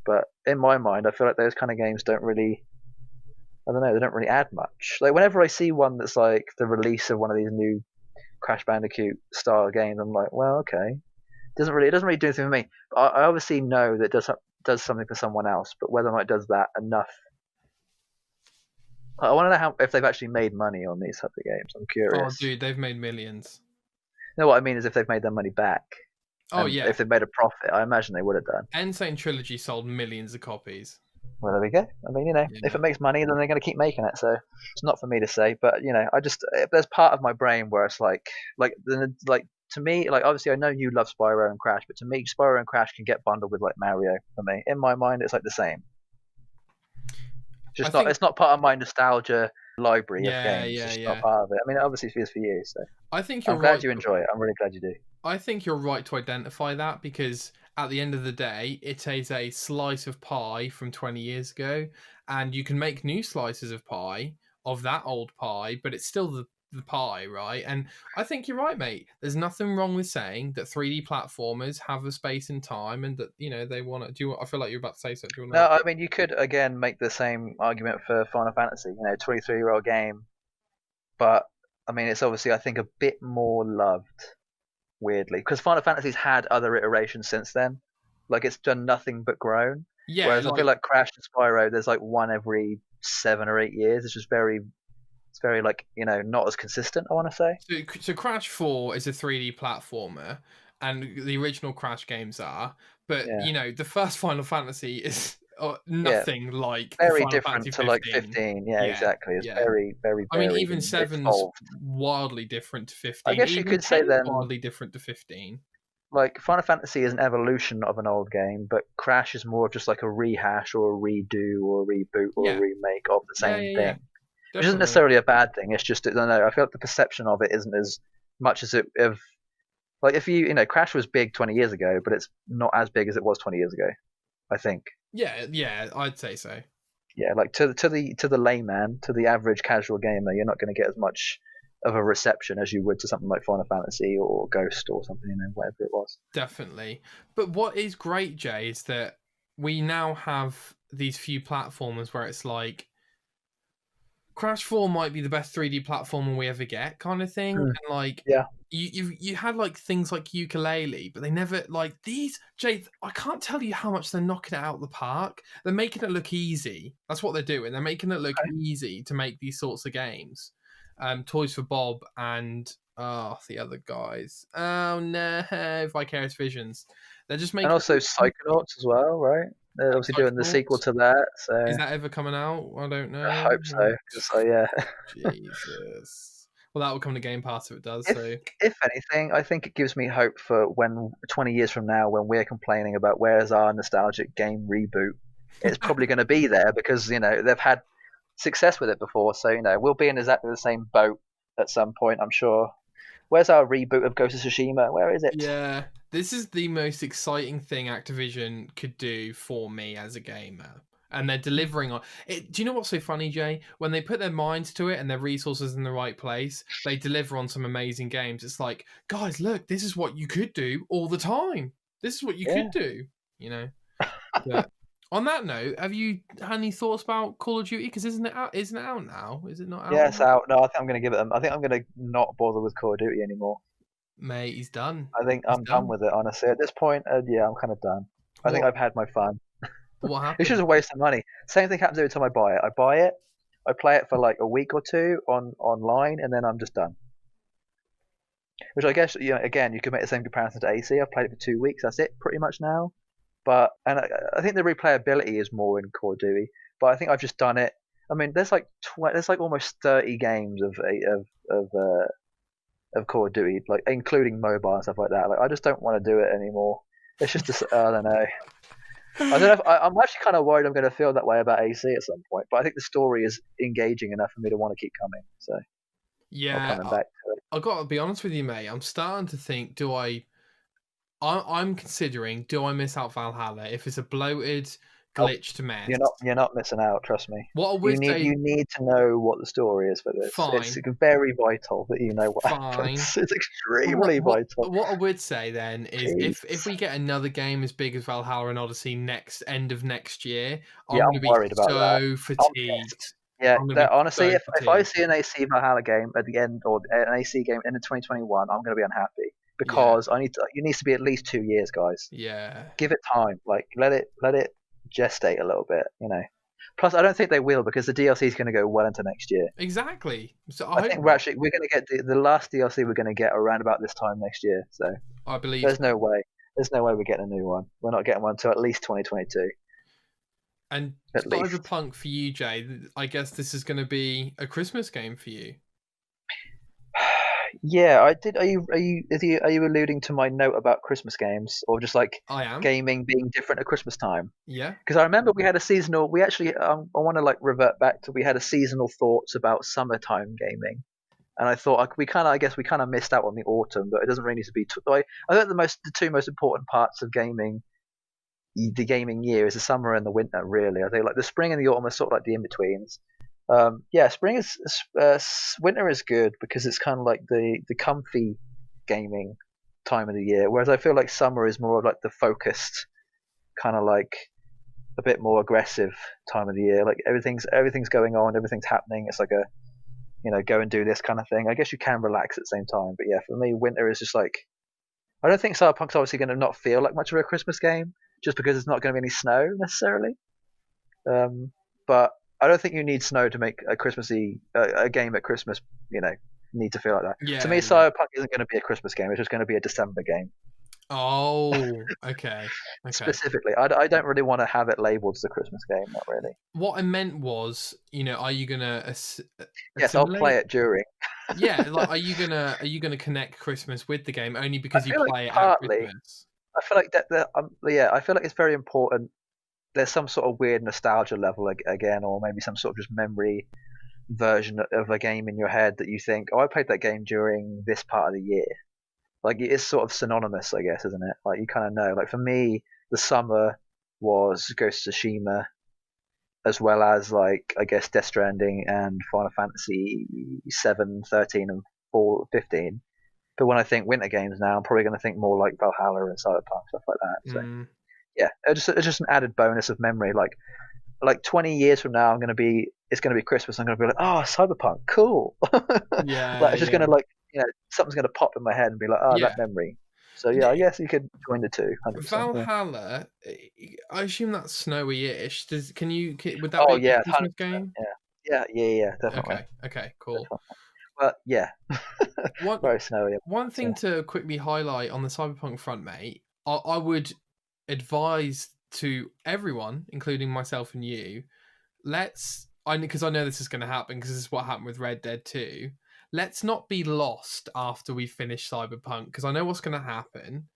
but in my mind, I feel like those kind of games don't really. I don't know. They don't really add much. Like whenever I see one that's like the release of one of these new Crash Bandicoot style games, I'm like, well, okay. It doesn't really do anything for me. I obviously know that it does something for someone else, but whether or not it does that enough, I want to know if they've actually made money on these type of games. I'm Oh, curious. dude, they've made millions. No, what I mean is if they've made their money back, Oh and yeah. if they've made a profit, I imagine they would have done. Insane Trilogy sold millions of copies. Well, there we go. I mean, if Yeah. it makes money, then they're going to keep making it. So it's not for me to say, but I just if there's part of my brain where it's like to me, like obviously I know you love Spyro and Crash, but to me, Spyro and Crash can get bundled with like Mario. For me, in my mind, it's like the same. I Just not. think It's not part of my nostalgia library of yeah, games. yeah, It's just not yeah. part of it. I mean, it obviously feels for you. So I think you're I'm glad right. you enjoy it. I'm really glad you do. I think you're right to identify that because at the end of the day, it is a slice of pie from 20 years ago, and you can make new slices of pie of that old pie, but it's still the pie, right? And I think you're right, mate. There's nothing wrong with saying that 3D platformers have a space and time, and that they want to. I feel like you're about to say something. Do you No, want I mean you could again make the same argument for Final Fantasy. 23-year-old game, but I mean it's obviously I think a bit more loved. Weirdly, because Final Fantasy's had other iterations since then. Like it's done nothing but grown. yeah, Whereas I feel like like Crash and Spyro, there's like one every 7 or 8 years. It's just it's very like not as consistent. I want to say. so Crash 4 is a 3D platformer, and the original Crash games are, but Yeah, the first Final Fantasy is yeah, nothing like the very Final Fantasy different to like 15. 15. Yeah, Yeah, exactly. It's yeah. very, very I mean, varied even and seven's evolved. wildly different to I 15. guess you Even could say 10's then, wildly different to 15. like Final Fantasy is an evolution of an old game, but Crash is more of just like a rehash or a redo or a reboot or a Yeah, remake of the yeah, same yeah, yeah. thing. Which isn't Definitely. necessarily a bad thing. It's just I don't know. I feel like the perception of it isn't as much as it if like if Crash was big 20 years ago, but it's not as big as it was 20 years ago. I think. Yeah, yeah, I'd say so. Yeah, like to the layman, to the average casual gamer, you're not going to get as much of a reception as you would to something like Final Fantasy or Ghost or something, whatever it was. Definitely. But what is great, Jay, is that we now have these few platformers where it's like Crash 4 might be the best 3D platformer we ever get, kind of thing. Hmm. And like Yeah. you had like things like ukulele, but they never like these. Jay, I can't tell you how much they're knocking it out of the park. They're making it look easy. That's what they're doing. They're making it look easy to make these sorts of games. Toys for Bob and the other guys. Oh no, Vicarious Visions. They're just making. And also Psychonauts as well, right? They're obviously doing the sequel to that. So is that ever coming out? I don't know. I hope so. So yeah. Jesus. Well, that will come to Game Pass if it does. If anything, I think it gives me hope for when 20 years from now, when we're complaining about where's our nostalgic game reboot, it's probably going to be there because they've had success with it before. So we'll be in exactly the same boat at some point, I'm sure. Where's our reboot of Ghost of Tsushima? Where is it? Yeah, this is the most exciting thing Activision could do for me as a gamer. And they're delivering on it. Do you know what's so funny, Jay? When they put their minds to it and their resources in the right place, they deliver on some amazing games. It's like, guys, look, this is what you could do all the time. This is what you could do, But on that note, have you had any thoughts about Call of Duty? Because isn't it out now? Is it not out? Yeah, it's out. No, I think I'm going to give it them. I think I'm going to not bother with Call of Duty anymore. Mate, he's done. I think I'm done with it, honestly. At this point, yeah, I'm kind of done. I think I've had my fun. What happened? It's just a waste of money. Same thing happens every time I buy it. I buy it, I play it for like a week or two online, and then I'm just done. Which I guess, again, you could make the same comparison to AC. I've played it for 2 weeks. That's it, pretty much now. But I think the replayability is more in Call of Duty. But I think I've just done it. I mean, there's like almost 30 games of Call of Duty, like including mobile and stuff like that. Like I just don't want to do it anymore. It's just I don't know. I don't know if I'm actually kind of worried I'm going to feel that way about AC at some point, but I think the story is engaging enough for me to want to keep coming. So yeah, coming back to it. I've got to be honest with you, mate. I'm starting to think: I'm considering, do I miss out Valhalla if it's a bloated, glitched mess? You're not missing out. Trust me. What I would say, you need to know what the story is for this. Fine. It's very vital that you know what happens. It's extremely vital. What I would say then is if we get another game as big as Valhalla and Odyssey end of next year, I'm going to be worried about so fatigued. Yeah, honestly, if I see an AC Valhalla game at the end or an AC game in 2021, I'm going to be unhappy because it needs to be at least 2 years, guys. Yeah. Give it time. Like let it gestate a little bit, Plus, I don't think they will because the DLC is going to go well into next year. Exactly. So I think we're going to get the last DLC we're going to get around about this time next year. So I believe there's no way we're getting a new one. We're not getting one until at least 2022. And Cyberpunk for you, Jay, I guess this is going to be a Christmas game for you. Yeah, I did. Are you alluding to my note about Christmas games, or just like I am gaming being different at Christmas time? Yeah, because I remember we had a seasonal. We actually, I want to like revert back to we had a seasonal thoughts about summertime gaming, and I thought we kind of missed out on the autumn, but it doesn't really need to be. I think the two most important parts of gaming, the gaming year, is the summer and the winter. Really, I think like the spring and the autumn are sort of like the in betweens. Spring is winter is good because it's kind of like the comfy gaming time of the year, whereas I feel like summer is more of like the focused, kind of like a bit more aggressive time of the year. Like everything's going on, everything's happening. It's like a go and do this kind of thing. I guess you can relax at the same time, but yeah, for me, winter is just like I don't think Cyberpunk's obviously going to not feel like much of a Christmas game just because there's not going to be any snow necessarily. But I don't think you need snow to make a Christmassy a game at Christmas. Need to feel like that. Yeah, to me, Cyberpunk isn't going to be a Christmas game. It's just going to be a December game. Oh, okay. Specifically, I don't really want to have it labeled as a Christmas game. Not really. What I meant was, are you gonna? Yes, I'll play it during. Yeah, like are you gonna connect Christmas with the game only because you play it partly, at Christmas? I feel like I feel like it's very important. There's some sort of weird nostalgia level again, or maybe some sort of just memory version of a game in your head that you think, oh, I played that game during this part of the year. Like it's sort of synonymous, I guess, isn't it? Like you kind of know. Like for me, the summer was Ghost of Tsushima, as well as like I guess Death Stranding and Final Fantasy 7, 13, and 15. But when I think winter games now, I'm probably going to think more like Valhalla and Cyberpunk, stuff like that. So. Yeah, it's just an added bonus of memory. Like 20 years from now, it's going to be Christmas. I'm going to be like, oh, Cyberpunk, cool. Yeah, like it's just going to like something's going to pop in my head and be like, oh, Yeah. that memory. So yeah, I guess you could join the two. 100%, Valhalla, I assume that's snowy-ish. Would that Oh be a yeah, Christmas 100%. game? Yeah, definitely. Okay, cool. Definitely. But yeah, One very snowy. one thing to quickly highlight on the cyberpunk front, mate, I would advise to everyone, including myself and you, because I know this is going to happen because this is what happened with Red Dead 2. Let's not be lost after we finish Cyberpunk, because I know what's going to happen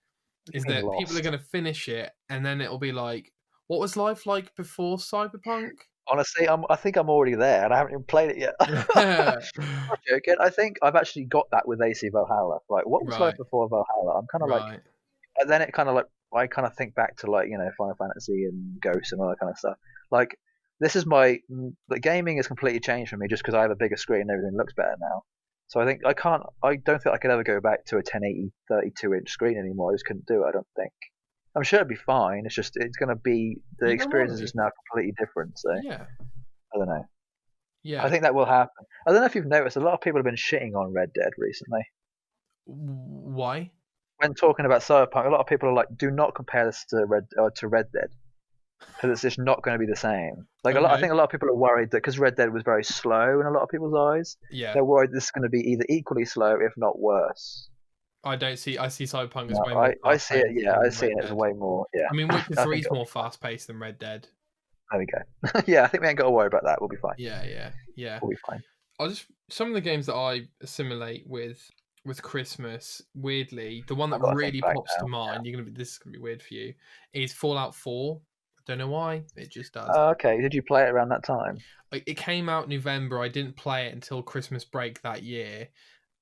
is that people are going to finish it and then it'll be like, what was life like before Cyberpunk? Honestly, I think I'm already there, and I haven't even played it yet. I'm not joking. I think I've actually got that with AC Valhalla. Like, what was life before Valhalla? I'm kind of like, and then it kind of like I kind of think back to like Final Fantasy and Ghosts and all that kind of stuff. Like, this is the gaming has completely changed for me just because I have a bigger screen and everything looks better now. So I don't think I could ever go back to a 1080 32-inch screen anymore. I just couldn't do it. I don't think. I'm sure it'd be fine. It's just it's going to be the experience is just now completely different. So yeah, I don't know. Yeah, I think that will happen. I don't know if you've noticed, a lot of people have been shitting on Red Dead recently. Why? When talking about Cyberpunk, a lot of people are like, "Do not compare this to Red Dead, because it's just not going to be the same." Like I think a lot of people are worried that because Red Dead was very slow in a lot of people's eyes, they're worried this is going to be either equally slow, if not worse. I see Cyberpunk as No, way more. I see it. Yeah, I see it as way more. Yeah. I mean, Witcher 3 is more fast paced than Red Dead. There we go. Yeah, I think we ain't got to worry about that. We'll be fine. Yeah. We'll be fine. Some of the games that I assimilate with Christmas, weirdly, the one that really pops to mind, this is gonna be weird for you, is Fallout 4. I don't know why, it just does. Okay, did you play it around that time? It came out November. I didn't play it until Christmas break that year,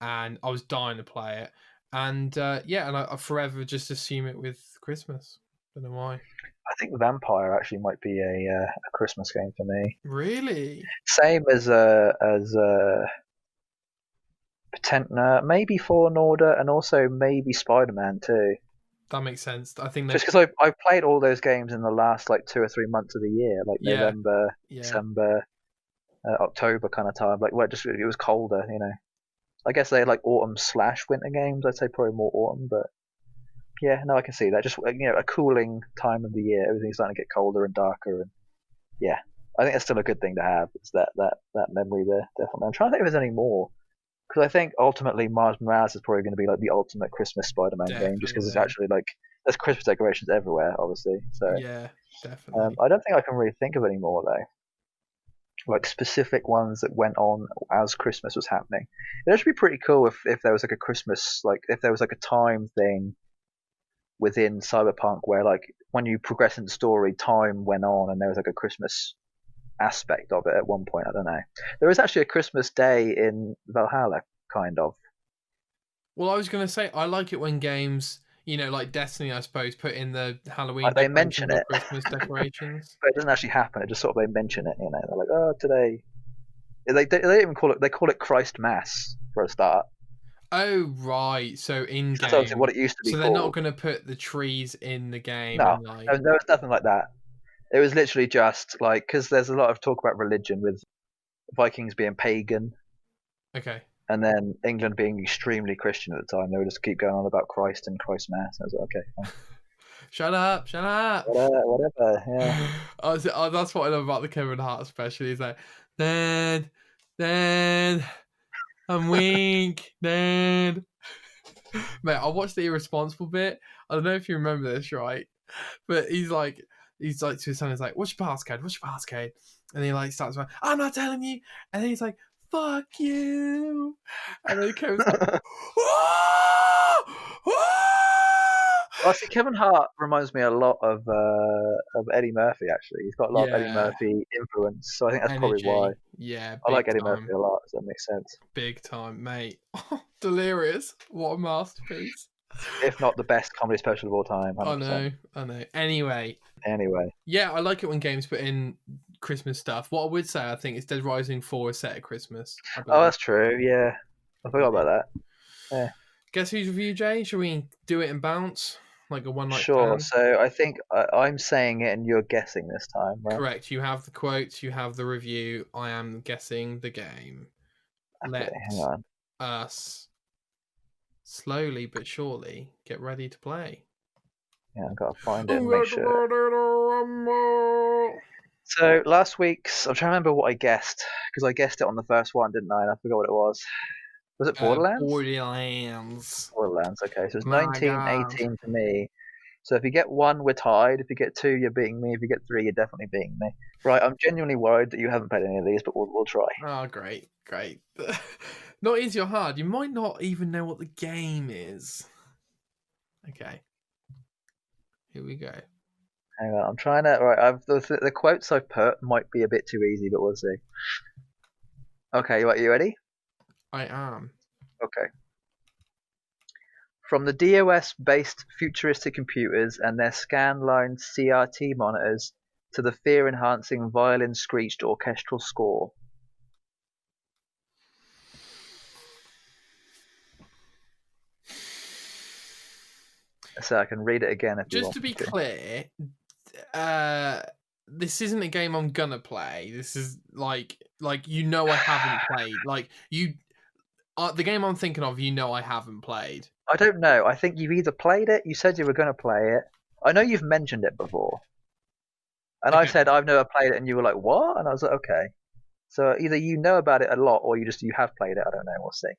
and I was dying to play it. And and I forever just assume it with Christmas. Don't know why. I think Vampire actually might be a Christmas game for me. Really? Same as maybe Fallen Order, and also maybe Spider-Man too. That makes sense. I think just because I've played all those games in the last like 2 or 3 months of the year, like November, December, October kind of time. Like it was colder, I guess they're like autumn/winter games. I'd say probably more autumn, but yeah, no, I can see that. Just a cooling time of the year. Everything's starting to get colder and darker, and yeah, I think that's still a good thing to have. It's that memory there, definitely. I'm trying to think if there's any more, because I think ultimately Miles Morales is probably going to be like the ultimate Christmas Spider-Man game, just because it's actually like there's Christmas decorations everywhere, obviously. So yeah, definitely. I don't think I can really think of any more though. Like specific ones that went on as Christmas was happening. It would be pretty cool if there was like a Christmas, like if there was like a time thing within Cyberpunk where like when you progress in the story, time went on and there was like a Christmas aspect of it at one point. I don't know. There is actually a Christmas day in Valhalla, kind of. Well, I was going to say I like it when games, like Destiny, I suppose, put in the Halloween. Like they mention it, Christmas decorations, but it doesn't actually happen. It just sort of they mention it. They're like, oh, today. They don't even call it. They call it Christ Mass for a start. Oh right, so in game. That's obviously what it used to be. So they're not going to put the trees in the game. No, no, it's nothing like that. It was literally just like because there's a lot of talk about religion with Vikings being pagan. Okay. And then England being extremely Christian at the time, they would just keep going on about Christ and Christ Mass. I was like, okay, fine. Shut up! Whatever. Yeah. That's what I love about the Kevin Hart special. He's like, Dad, I'm weak, Dad. Mate, I watched the irresponsible bit. I don't know if you remember this, right? But he's like to his son, he's like, what's your passcode? And he like starts going, I'm not telling you. And then he's like, fuck you. And then Kevin's like, Well, see, Kevin Hart reminds me a lot of Eddie Murphy. Actually, he's got a lot of Eddie Murphy influence, so I think that's probably why. Yeah, I like Eddie Murphy a lot. So that makes sense. Big time, mate. Delirious! What a masterpiece. If not the best comedy special of all time. 100%. I know. Anyway. Yeah, I like it when games put in Christmas stuff. What I would say, I think, is Dead Rising 4 is set at Christmas. Oh, that's true. Yeah, I forgot about that. Yeah. Guess whose review, Jay? Shall we do it and bounce? Like a one night Sure. So I think I'm saying it and you're guessing this time, right? Correct. You have the quotes, you have the review. I am guessing the game. Okay, hang on. Us Slowly but surely, get ready to play. Yeah, I've got to find it and make sure. So last week's, I'm trying to remember what I guessed, because I guessed it on the first one, didn't I? And I forgot what it was. Was it Borderlands? Borderlands. Borderlands, okay. So it's My 1918 for me. So if you get 1, we're tied. If you get 2, you're beating me. If you get 3, you're definitely beating me. Right, I'm genuinely worried that you haven't played any of these, but we'll try. Oh, great. Not easy or hard. You might not even know what the game is. Okay. Here we go. Hang on, I'm trying to. Right, the quotes I've put might be a bit too easy, but we'll see. Okay, you ready? I am. Okay. From the DOS-based futuristic computers and their scan-line CRT monitors to the fear-enhancing violin-screeched orchestral score. So I can read it again if you want. Just to be clear, this isn't a game I'm gonna play. This is like I haven't played. Like the game I'm thinking of, I haven't played. I don't know. I think you've either played it, you said you were going to play it. I know you've mentioned it before. And Okay. I said, I've never played it, and you were like, what? And I was like, okay. So either you know about it a lot, or you have played it. I don't know. We'll see.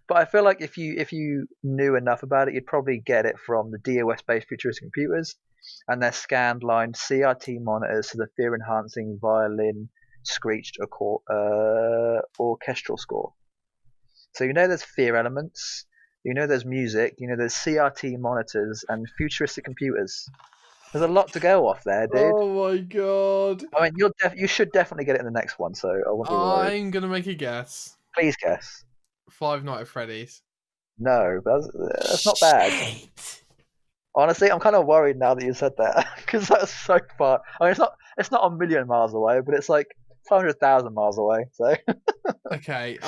But I feel like if you knew enough about it, you'd probably get it from the DOS-based futuristic computers and their scanned line CRT monitors to the fear-enhancing violin screeched orchestral score. So there's fear elements, there's music, there's CRT monitors and futuristic computers. There's a lot to go off there, dude. Oh my god! I mean, you should definitely get it in the next one, so I won't be worried. I'm gonna make a guess. Please guess. Five Nights at Freddy's. No, that's not bad. Honestly, I'm kind of worried now that you said that because that's so far. I mean, it's not a million miles away, but it's like 500,000 miles away. So okay,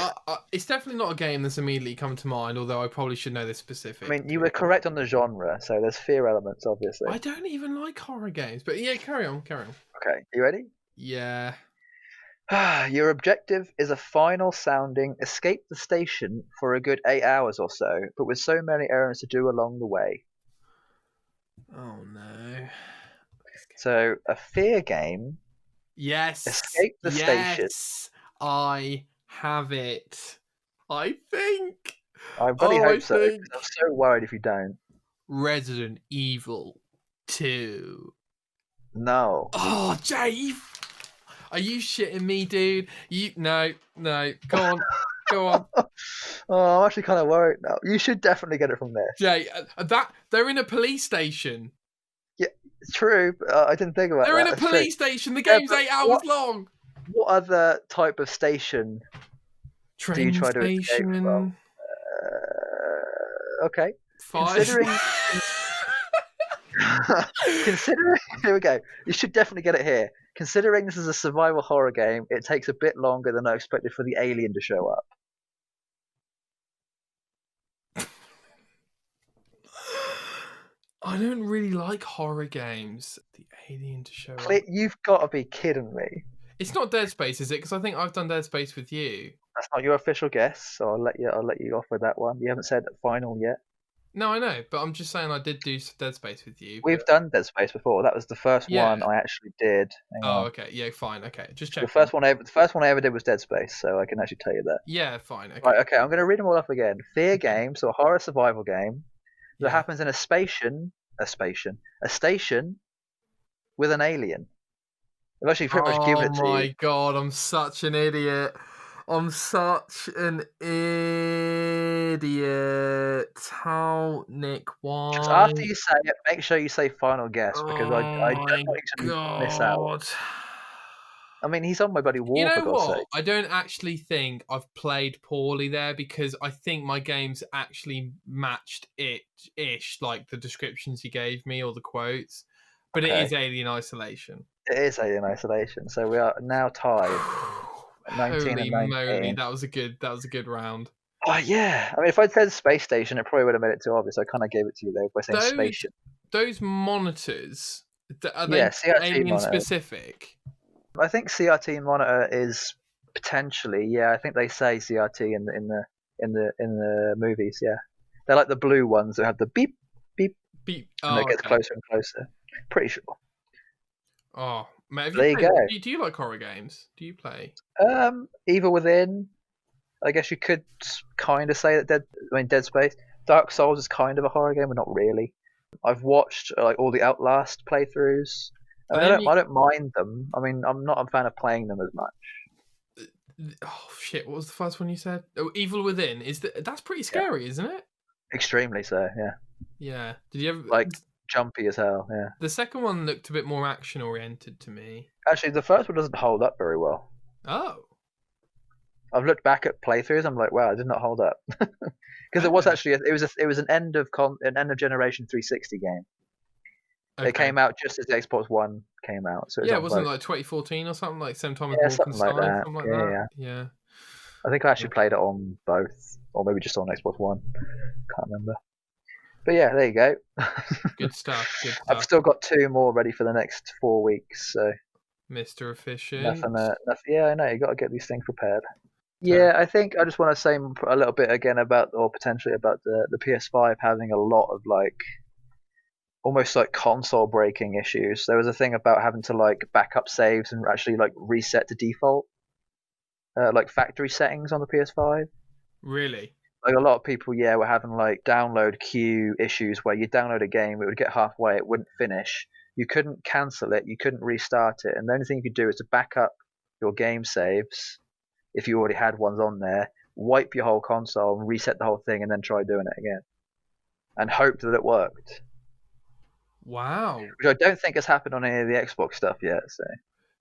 it's definitely not a game that's immediately come to mind. Although I probably should know this specific. I mean, you were correct on the genre, so there's fear elements, obviously. I don't even like horror games, but yeah, carry on. Okay, you ready? Yeah. Your objective is a final sounding escape the station for a good 8 hours or so, but with so many errands to do along the way. Oh no. So a fear game. Yes. Escape the station. Yes. I have it. I think. I really hope so. I'm so worried if you don't. Resident Evil 2. No. Oh, Jay. Are you shitting me, dude? No. Go on. Oh, I'm actually kind of worried now. You should definitely get it from there. Jay, they're in a police station. Yeah, it's true. But I didn't think about that. They're in a police station. The game's 8 hours long. What other type of station do you try to escape from? Okay. Considering, here we go. You should definitely get it here. Considering this is a survival horror game, it takes a bit longer than I expected for the alien to show up. I don't really like horror games. The alien to show up. You've got to be kidding me. It's not Dead Space, is it? Because I think I've done Dead Space with you. That's not your official guess, so I'll let you off with that one. You haven't said final yet. No, I know, but I'm just saying I did do Dead Space with you. We've done Dead Space before. That was the first one I actually did. Okay. Yeah, fine. Okay, just check. The first one I ever did was Dead Space, so I can actually tell you that. Yeah, fine. Okay. Right, okay, I'm going to read them all off again. Fear game, so a horror survival game that happens in a station with an alien. I've actually pretty much given it to you. Oh my god, I'm such an idiot. How, Nick, why? Just after you say it, make sure you say final guess, because I don't want you to miss out. I mean, he's on my buddy War, for God's sake. I don't actually think I've played poorly there, because I think my games actually matched it-ish, like the descriptions he gave me or the quotes. But it is Alien Isolation. It is Alien Isolation, so we are now tied. 19 and 19. Moly, that was a good round. Oh yeah, I mean, if I'd said space station, it probably would have made it too obvious. I kind of gave it to you there by saying spaceship. Those monitors, are they alien specific? I think CRT monitor is potentially, I think they say CRT in the movies, yeah. They're like the blue ones that have the beep, beep, Beep. and Oh, it gets okay. closer and closer. Pretty sure. Oh, man, have you There you played, go. do you like horror games? Do you play? Evil Within. I guess you could kind of say that Dead Space. Dark Souls is kind of a horror game, but not really. I've watched like all the Outlast playthroughs. I mean, I don't mind them. I mean, I'm not a fan of playing them as much. Oh shit! What was the first one you said? Oh, Evil Within. That's pretty scary, isn't it? Extremely so. Yeah. Yeah. Did you ever like jumpy as hell? Yeah. The second one looked a bit more action oriented to me. Actually, the first one doesn't hold up very well. Oh. I've looked back at playthroughs. I'm like, wow, it did not hold up. Because it was actually it was an end of generation 360 game. Okay. It came out just as the Xbox One came out. So it wasn't like 2014 or something, like same time as something like that. Something like that. Yeah. I think I actually played it on both, or maybe just on Xbox One. Can't remember. But yeah, there you go. Good stuff. Good stuff. I've still got 2 more ready for the next 4 weeks. So. Mr. Efficient. Nothing, yeah, I know, you got to get these things prepared. Yeah, I think I just want to say a little bit again about, or potentially about the PS5 having a lot of like almost like console breaking issues. There was a thing about having to like back up saves and actually like reset to default, like factory settings on the PS5. Really? Like a lot of people, were having like download queue issues where you download a game, it would get halfway, it wouldn't finish. You couldn't cancel it, you couldn't restart it, and the only thing you could do is to back up your game saves if you already had ones on there, wipe your whole console and reset the whole thing, and then try doing it again, and hope that it worked. Wow. Which I don't think has happened on any of the Xbox stuff yet. So,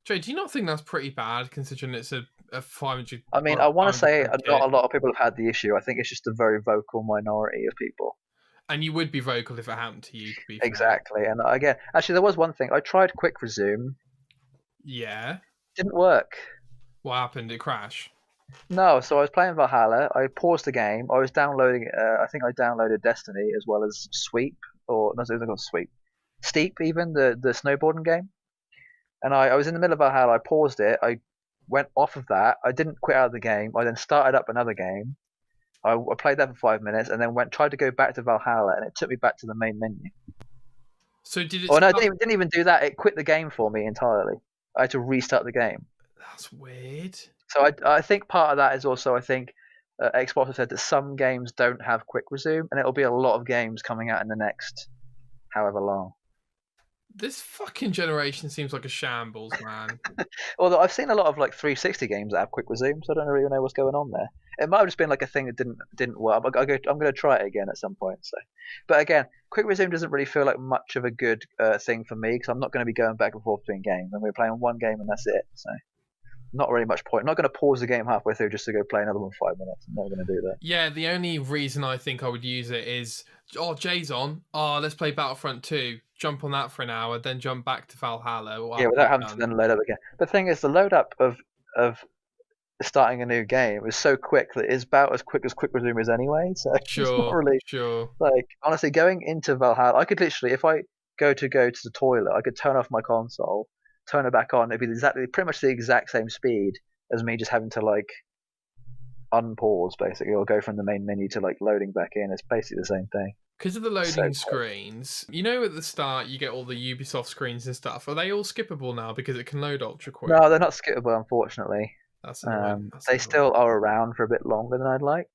Jay, do you not think that's pretty bad considering it's a 500? I mean, I want to say not a lot of people have had the issue. I think it's just a very vocal minority of people. And you would be vocal if it happened to you, to be exactly. Fair. And again, actually, there was one thing. I tried quick resume. Yeah. Didn't work. What happened? It crashed? No, so I was playing Valhalla. I paused the game. I was downloading. I think I downloaded Destiny as well as Sweep, or no, it was Sweep, Steep, even the snowboarding game. And I was in the middle of Valhalla. I paused it. I went off of that. I didn't quit out of the game. I then started up another game. I played that for 5 minutes and then tried to go back to Valhalla, and it took me back to the main menu. So did it? Oh no, it didn't even do that. It quit the game for me entirely. I had to restart the game. That's weird. So I think part of that is also, I think Xbox has said that some games don't have quick resume, and it'll be a lot of games coming out in the next however long. This fucking generation seems like a shambles, man. Although I've seen a lot of like 360 games that have quick resume, so I don't really know what's going on there. It might have just been like a thing that didn't work. I'm going to try it again at some point. So, but again, quick resume doesn't really feel like much of a good thing for me because I'm not going to be going back and forth between games. I'm going to be playing one game and that's it. So, not really much point. I'm not going to pause the game halfway through just to go play another one for 5 minutes. I'm not going to do that. Yeah, the only reason I think I would use it is, Jay's on. Let's play Battlefront 2. Jump on that for an hour, then jump back to Valhalla. Without having to then load up again. The thing is, the load up of starting a new game is so quick that it's about as quick resume is anyway. So it's not really like, honestly, going into Valhalla, I could literally, if I go to the toilet, I could turn off my console, turn it back on. It'd be pretty much the exact same speed as me just having to like unpause basically, or go from the main menu to like loading back in. It's basically the same thing. Because of the loading screens, you know, at the start you get all the Ubisoft screens and stuff. Are they all skippable now because it can load ultra quick? No, they're not skippable, unfortunately. That's they still are around for a bit longer than I'd like.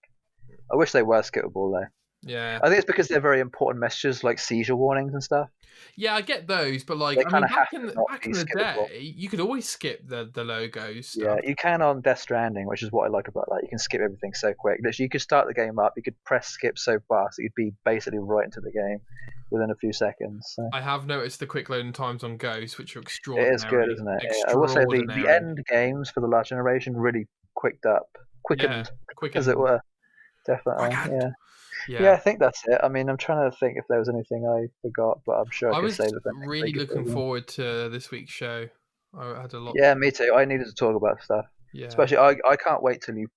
I wish they were skippable though. Yeah. I think it's because they're very important messages like seizure warnings and stuff. Yeah, I get those, but like, I mean, back in the day, you could always skip the logos stuff. Yeah, you can on Death Stranding, which is what I like about that. You can skip everything so quick. You could start the game up, you could press skip so fast that you'd be basically right into the game within a few seconds. So. I have noticed the quick loading times on Ghost, which are extraordinary. It is good, isn't it? Yeah, I will say the end games for the last generation really quickened, as it were. Definitely, yeah, I think that's it. I mean, I'm trying to think if there was anything I forgot, but I'm sure I could save it. Really looking forward to this week's show. I had a lot. Yeah, me too. I needed to talk about stuff. Yeah. Especially, I can't wait till you.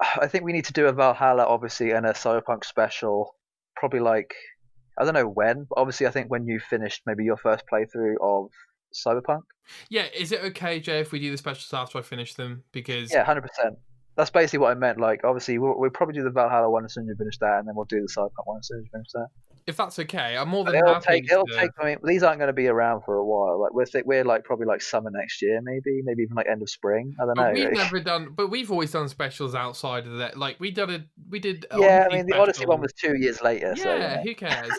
I think we need to do a Valhalla, obviously, and a Cyberpunk special. Probably like, I don't know when, but obviously, I think when you finished maybe your first playthrough of Cyberpunk. Yeah, is it okay, Jay, if we do the specials after I finish them? Because 100%. That's basically what I meant. Like, obviously, we'll probably do the Valhalla one as soon as we finish that, and then we'll do the Cyberpunk one as soon as we finish that. If that's okay, I'm more But than happy it'll to. take. I mean, these aren't going to be around for a while. Like, we're like probably like summer next year, maybe even like end of spring. I don't But know. we've Like, never done. But we've always done specials outside of that. Like we did yeah, I Odyssey mean, the Odyssey one special. was 2 years later, so Yeah, who cares?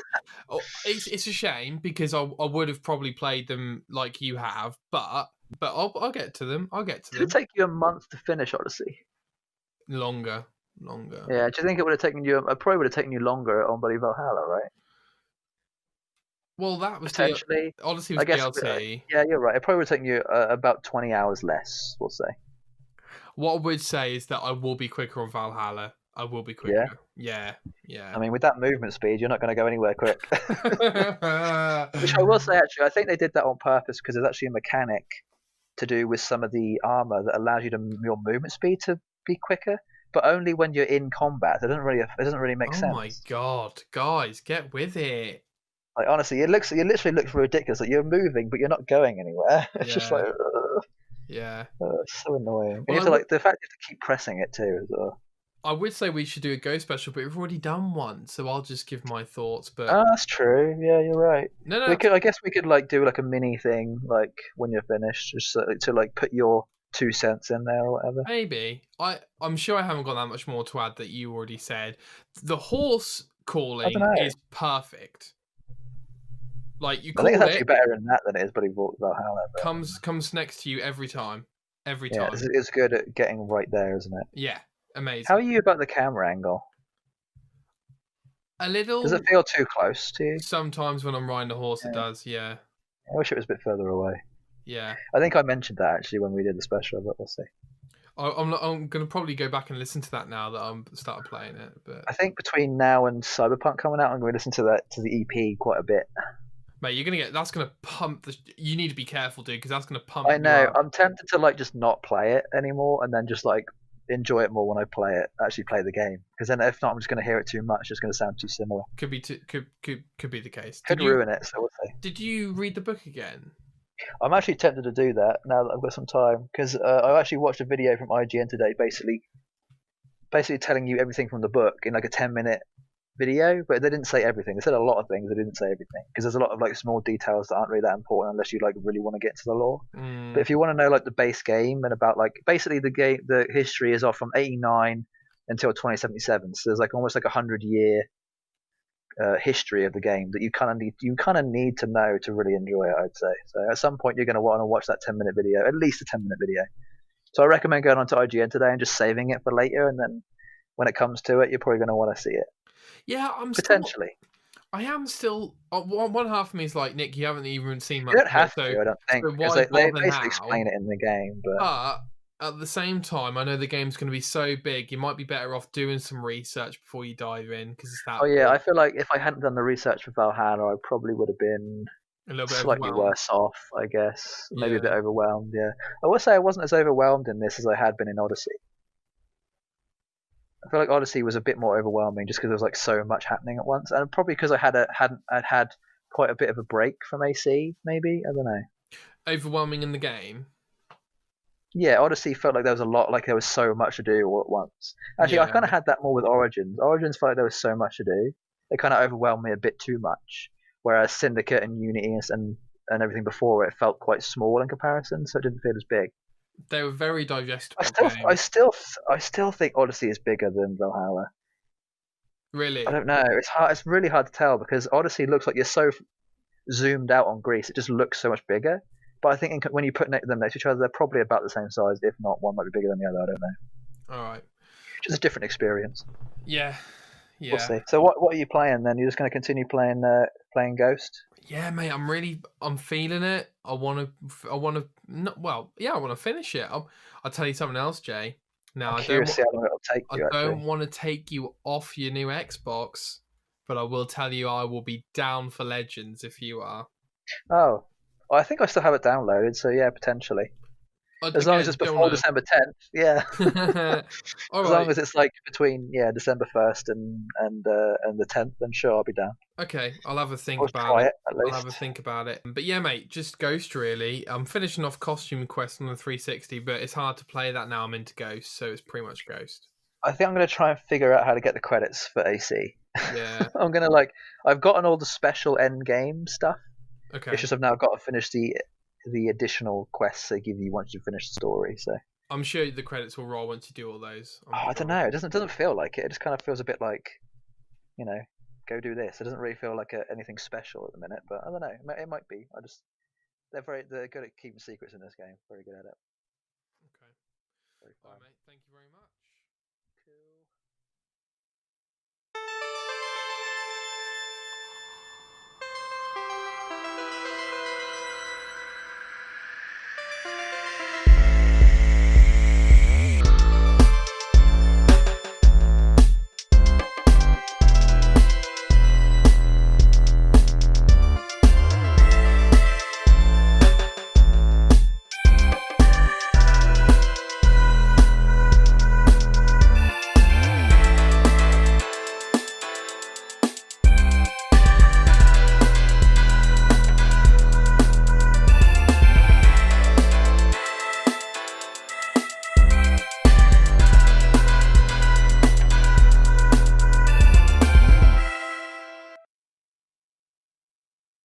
Oh, it's a shame because I would have probably played them like you have, but I'll get to them. I'll get to Did it them. take you a month to finish Odyssey? Longer, longer. Yeah. Do you think it would have taken you? It probably would have taken you longer on Bloody Valhalla, right? Well, that was the Potentially. Odyssey I was guess. DLC. Yeah, you're right. It probably would have taken you about 20 hours less. We'll say. What I would say is that I will be quicker on Valhalla. I will be quicker. Yeah. Yeah, I yeah. mean, with that movement speed, you're not going to go anywhere quick. Which I will say, actually, I think they did that on purpose because there's actually a mechanic to do with some of the armor that allows you to your movement speed to be quicker, but only when you're in combat. It doesn't really make Oh my sense. god, guys, get with it. Like honestly, it literally looks ridiculous. Like you're moving, but you're not going anywhere. It's just Yeah, like yeah. it's so annoying. And you Well, have to like the fact you have to keep pressing it too. As well. I would say we should do a Go special, but we've already done one, so I'll just give my thoughts. But Oh, that's true. Yeah, you're right. no, no, We could, I guess, we could like do like a mini thing, like when you're finished, just to like put your 2 cents in there or whatever. maybe. I'm sure I haven't got that much more to add that you already said. The horse I don't calling know. is perfect. Like you I think call it's actually it, better than that than it is Bloody Valhalla. But comes next to you every time, every yeah, time. it's good at getting right there, isn't it? Yeah, amazing. How are you about the camera angle? A Does little it feel too close to you? sometimes when I'm riding a horse, it Yeah. does. Yeah, I wish it was a bit further away. yeah. I think I mentioned that actually when we did the special, but we'll see. I'm gonna probably go back and listen to that now that I'm started playing it. But I think between now and Cyberpunk coming out, I'm going to listen to the EP quite a bit. mate, you're gonna get that's gonna pump the. You need to be careful, dude, because that's gonna pump. I you know. up. I'm tempted to like just not play it anymore, and then just like enjoy it more when I play it. Actually, play the game, because then if not, I'm just going to hear it too much. It's going to sound too similar. Could be could be the case. Could ruin it. So we'll see. Did you read the book again? I'm actually tempted to do that now that I've got some time, because I've actually watched a video from IGN today, basically telling you everything from the book in like a 10-minute video, but they didn't say everything. They said a lot of things. They didn't say everything because there's a lot of like small details that aren't really that important unless you like really want to get to the lore. But if you want to know like the base game and about like basically the history is off from 89 until 2077, so there's like almost like 100-year history of the game that you kind of need to know to really enjoy it. I'd say so. At some point, you're going to want to watch that 10-minute video, at least a 10-minute video. So I recommend going onto IGN today and just saving it for later, and then when it comes to it, you're probably going to want to see it. Yeah, Potentially. I am still. One half of me is like, Nick, you haven't even seen much. You don't have so, to, I don't think, so because why they bother basically now? explain it in the game. But at the same time, I know the game's going to be so big, you might be better off doing some research before you dive in because it's that. Oh yeah, I feel like if I hadn't done the research for Valhalla, I probably would have been a little bit slightly overwhelmed. worse off, I guess. Maybe a bit Yeah. overwhelmed. Yeah, I will say I wasn't as overwhelmed in this as I had been in Odyssey. I feel like Odyssey was a bit more overwhelming just because there was like so much happening at once, and probably because I'd had quite a bit of a break from AC. Maybe I don't know. Overwhelming in the game. Yeah, Odyssey felt like there was a lot, like there was so much to do all at once. Actually, I Yeah. kind of had that more with Origins. Origins felt like there was so much to do. It kind of overwhelmed me a bit too much. Whereas Syndicate and Unity and everything before it felt quite small in comparison, so it didn't feel as big. They were very digestible. I still think Odyssey is bigger than Valhalla. Really? I don't know. It's hard. It's really hard to tell because Odyssey looks like you're so zoomed out on Greece. It just looks so much bigger. But I think when you put them next to each other, they're probably about the same size. If not, one might be bigger than the other. I don't know. All right. Just a different experience. Yeah. Yeah. We'll see. So what are you playing then? You're just going to continue playing Ghost? Yeah, mate. I'm feeling it. I want to finish it. I'll tell you something else, Jay. Now I'm curious to see how long it'll take you. I don't want to take you off your new Xbox, but I will tell you I will be down for Legends if you are. Oh, well, I think I still have it downloaded. So yeah, potentially. As long as it's Again, don't before know. December 10th, yeah. All As long right. as it's like between December 1st and the 10th, then sure, I'll be down. Okay, I'll have a think Or about try it. it at I'll have a least. think about it. But yeah, mate, just Ghost really. I'm finishing off Costume Quest on the 360, but it's hard to play that now. I'm into Ghost, so it's pretty much Ghost. I think I'm gonna try and figure out how to get the credits for AC. Yeah. I'm gonna I've gotten all the special end game stuff. It's Okay. just I've now got to finish the additional quests they give you once you finish the story. So I'm sure the credits will roll once you do all those. I'm I don't sure. know. It doesn't feel like it. It just kind of feels a bit like you know, go do this. It doesn't really feel like anything special at the minute. But I don't know. It might be. They're good at keeping secrets in this game. Very good at it. Okay. Very All fun. right, mate. Thank you very much.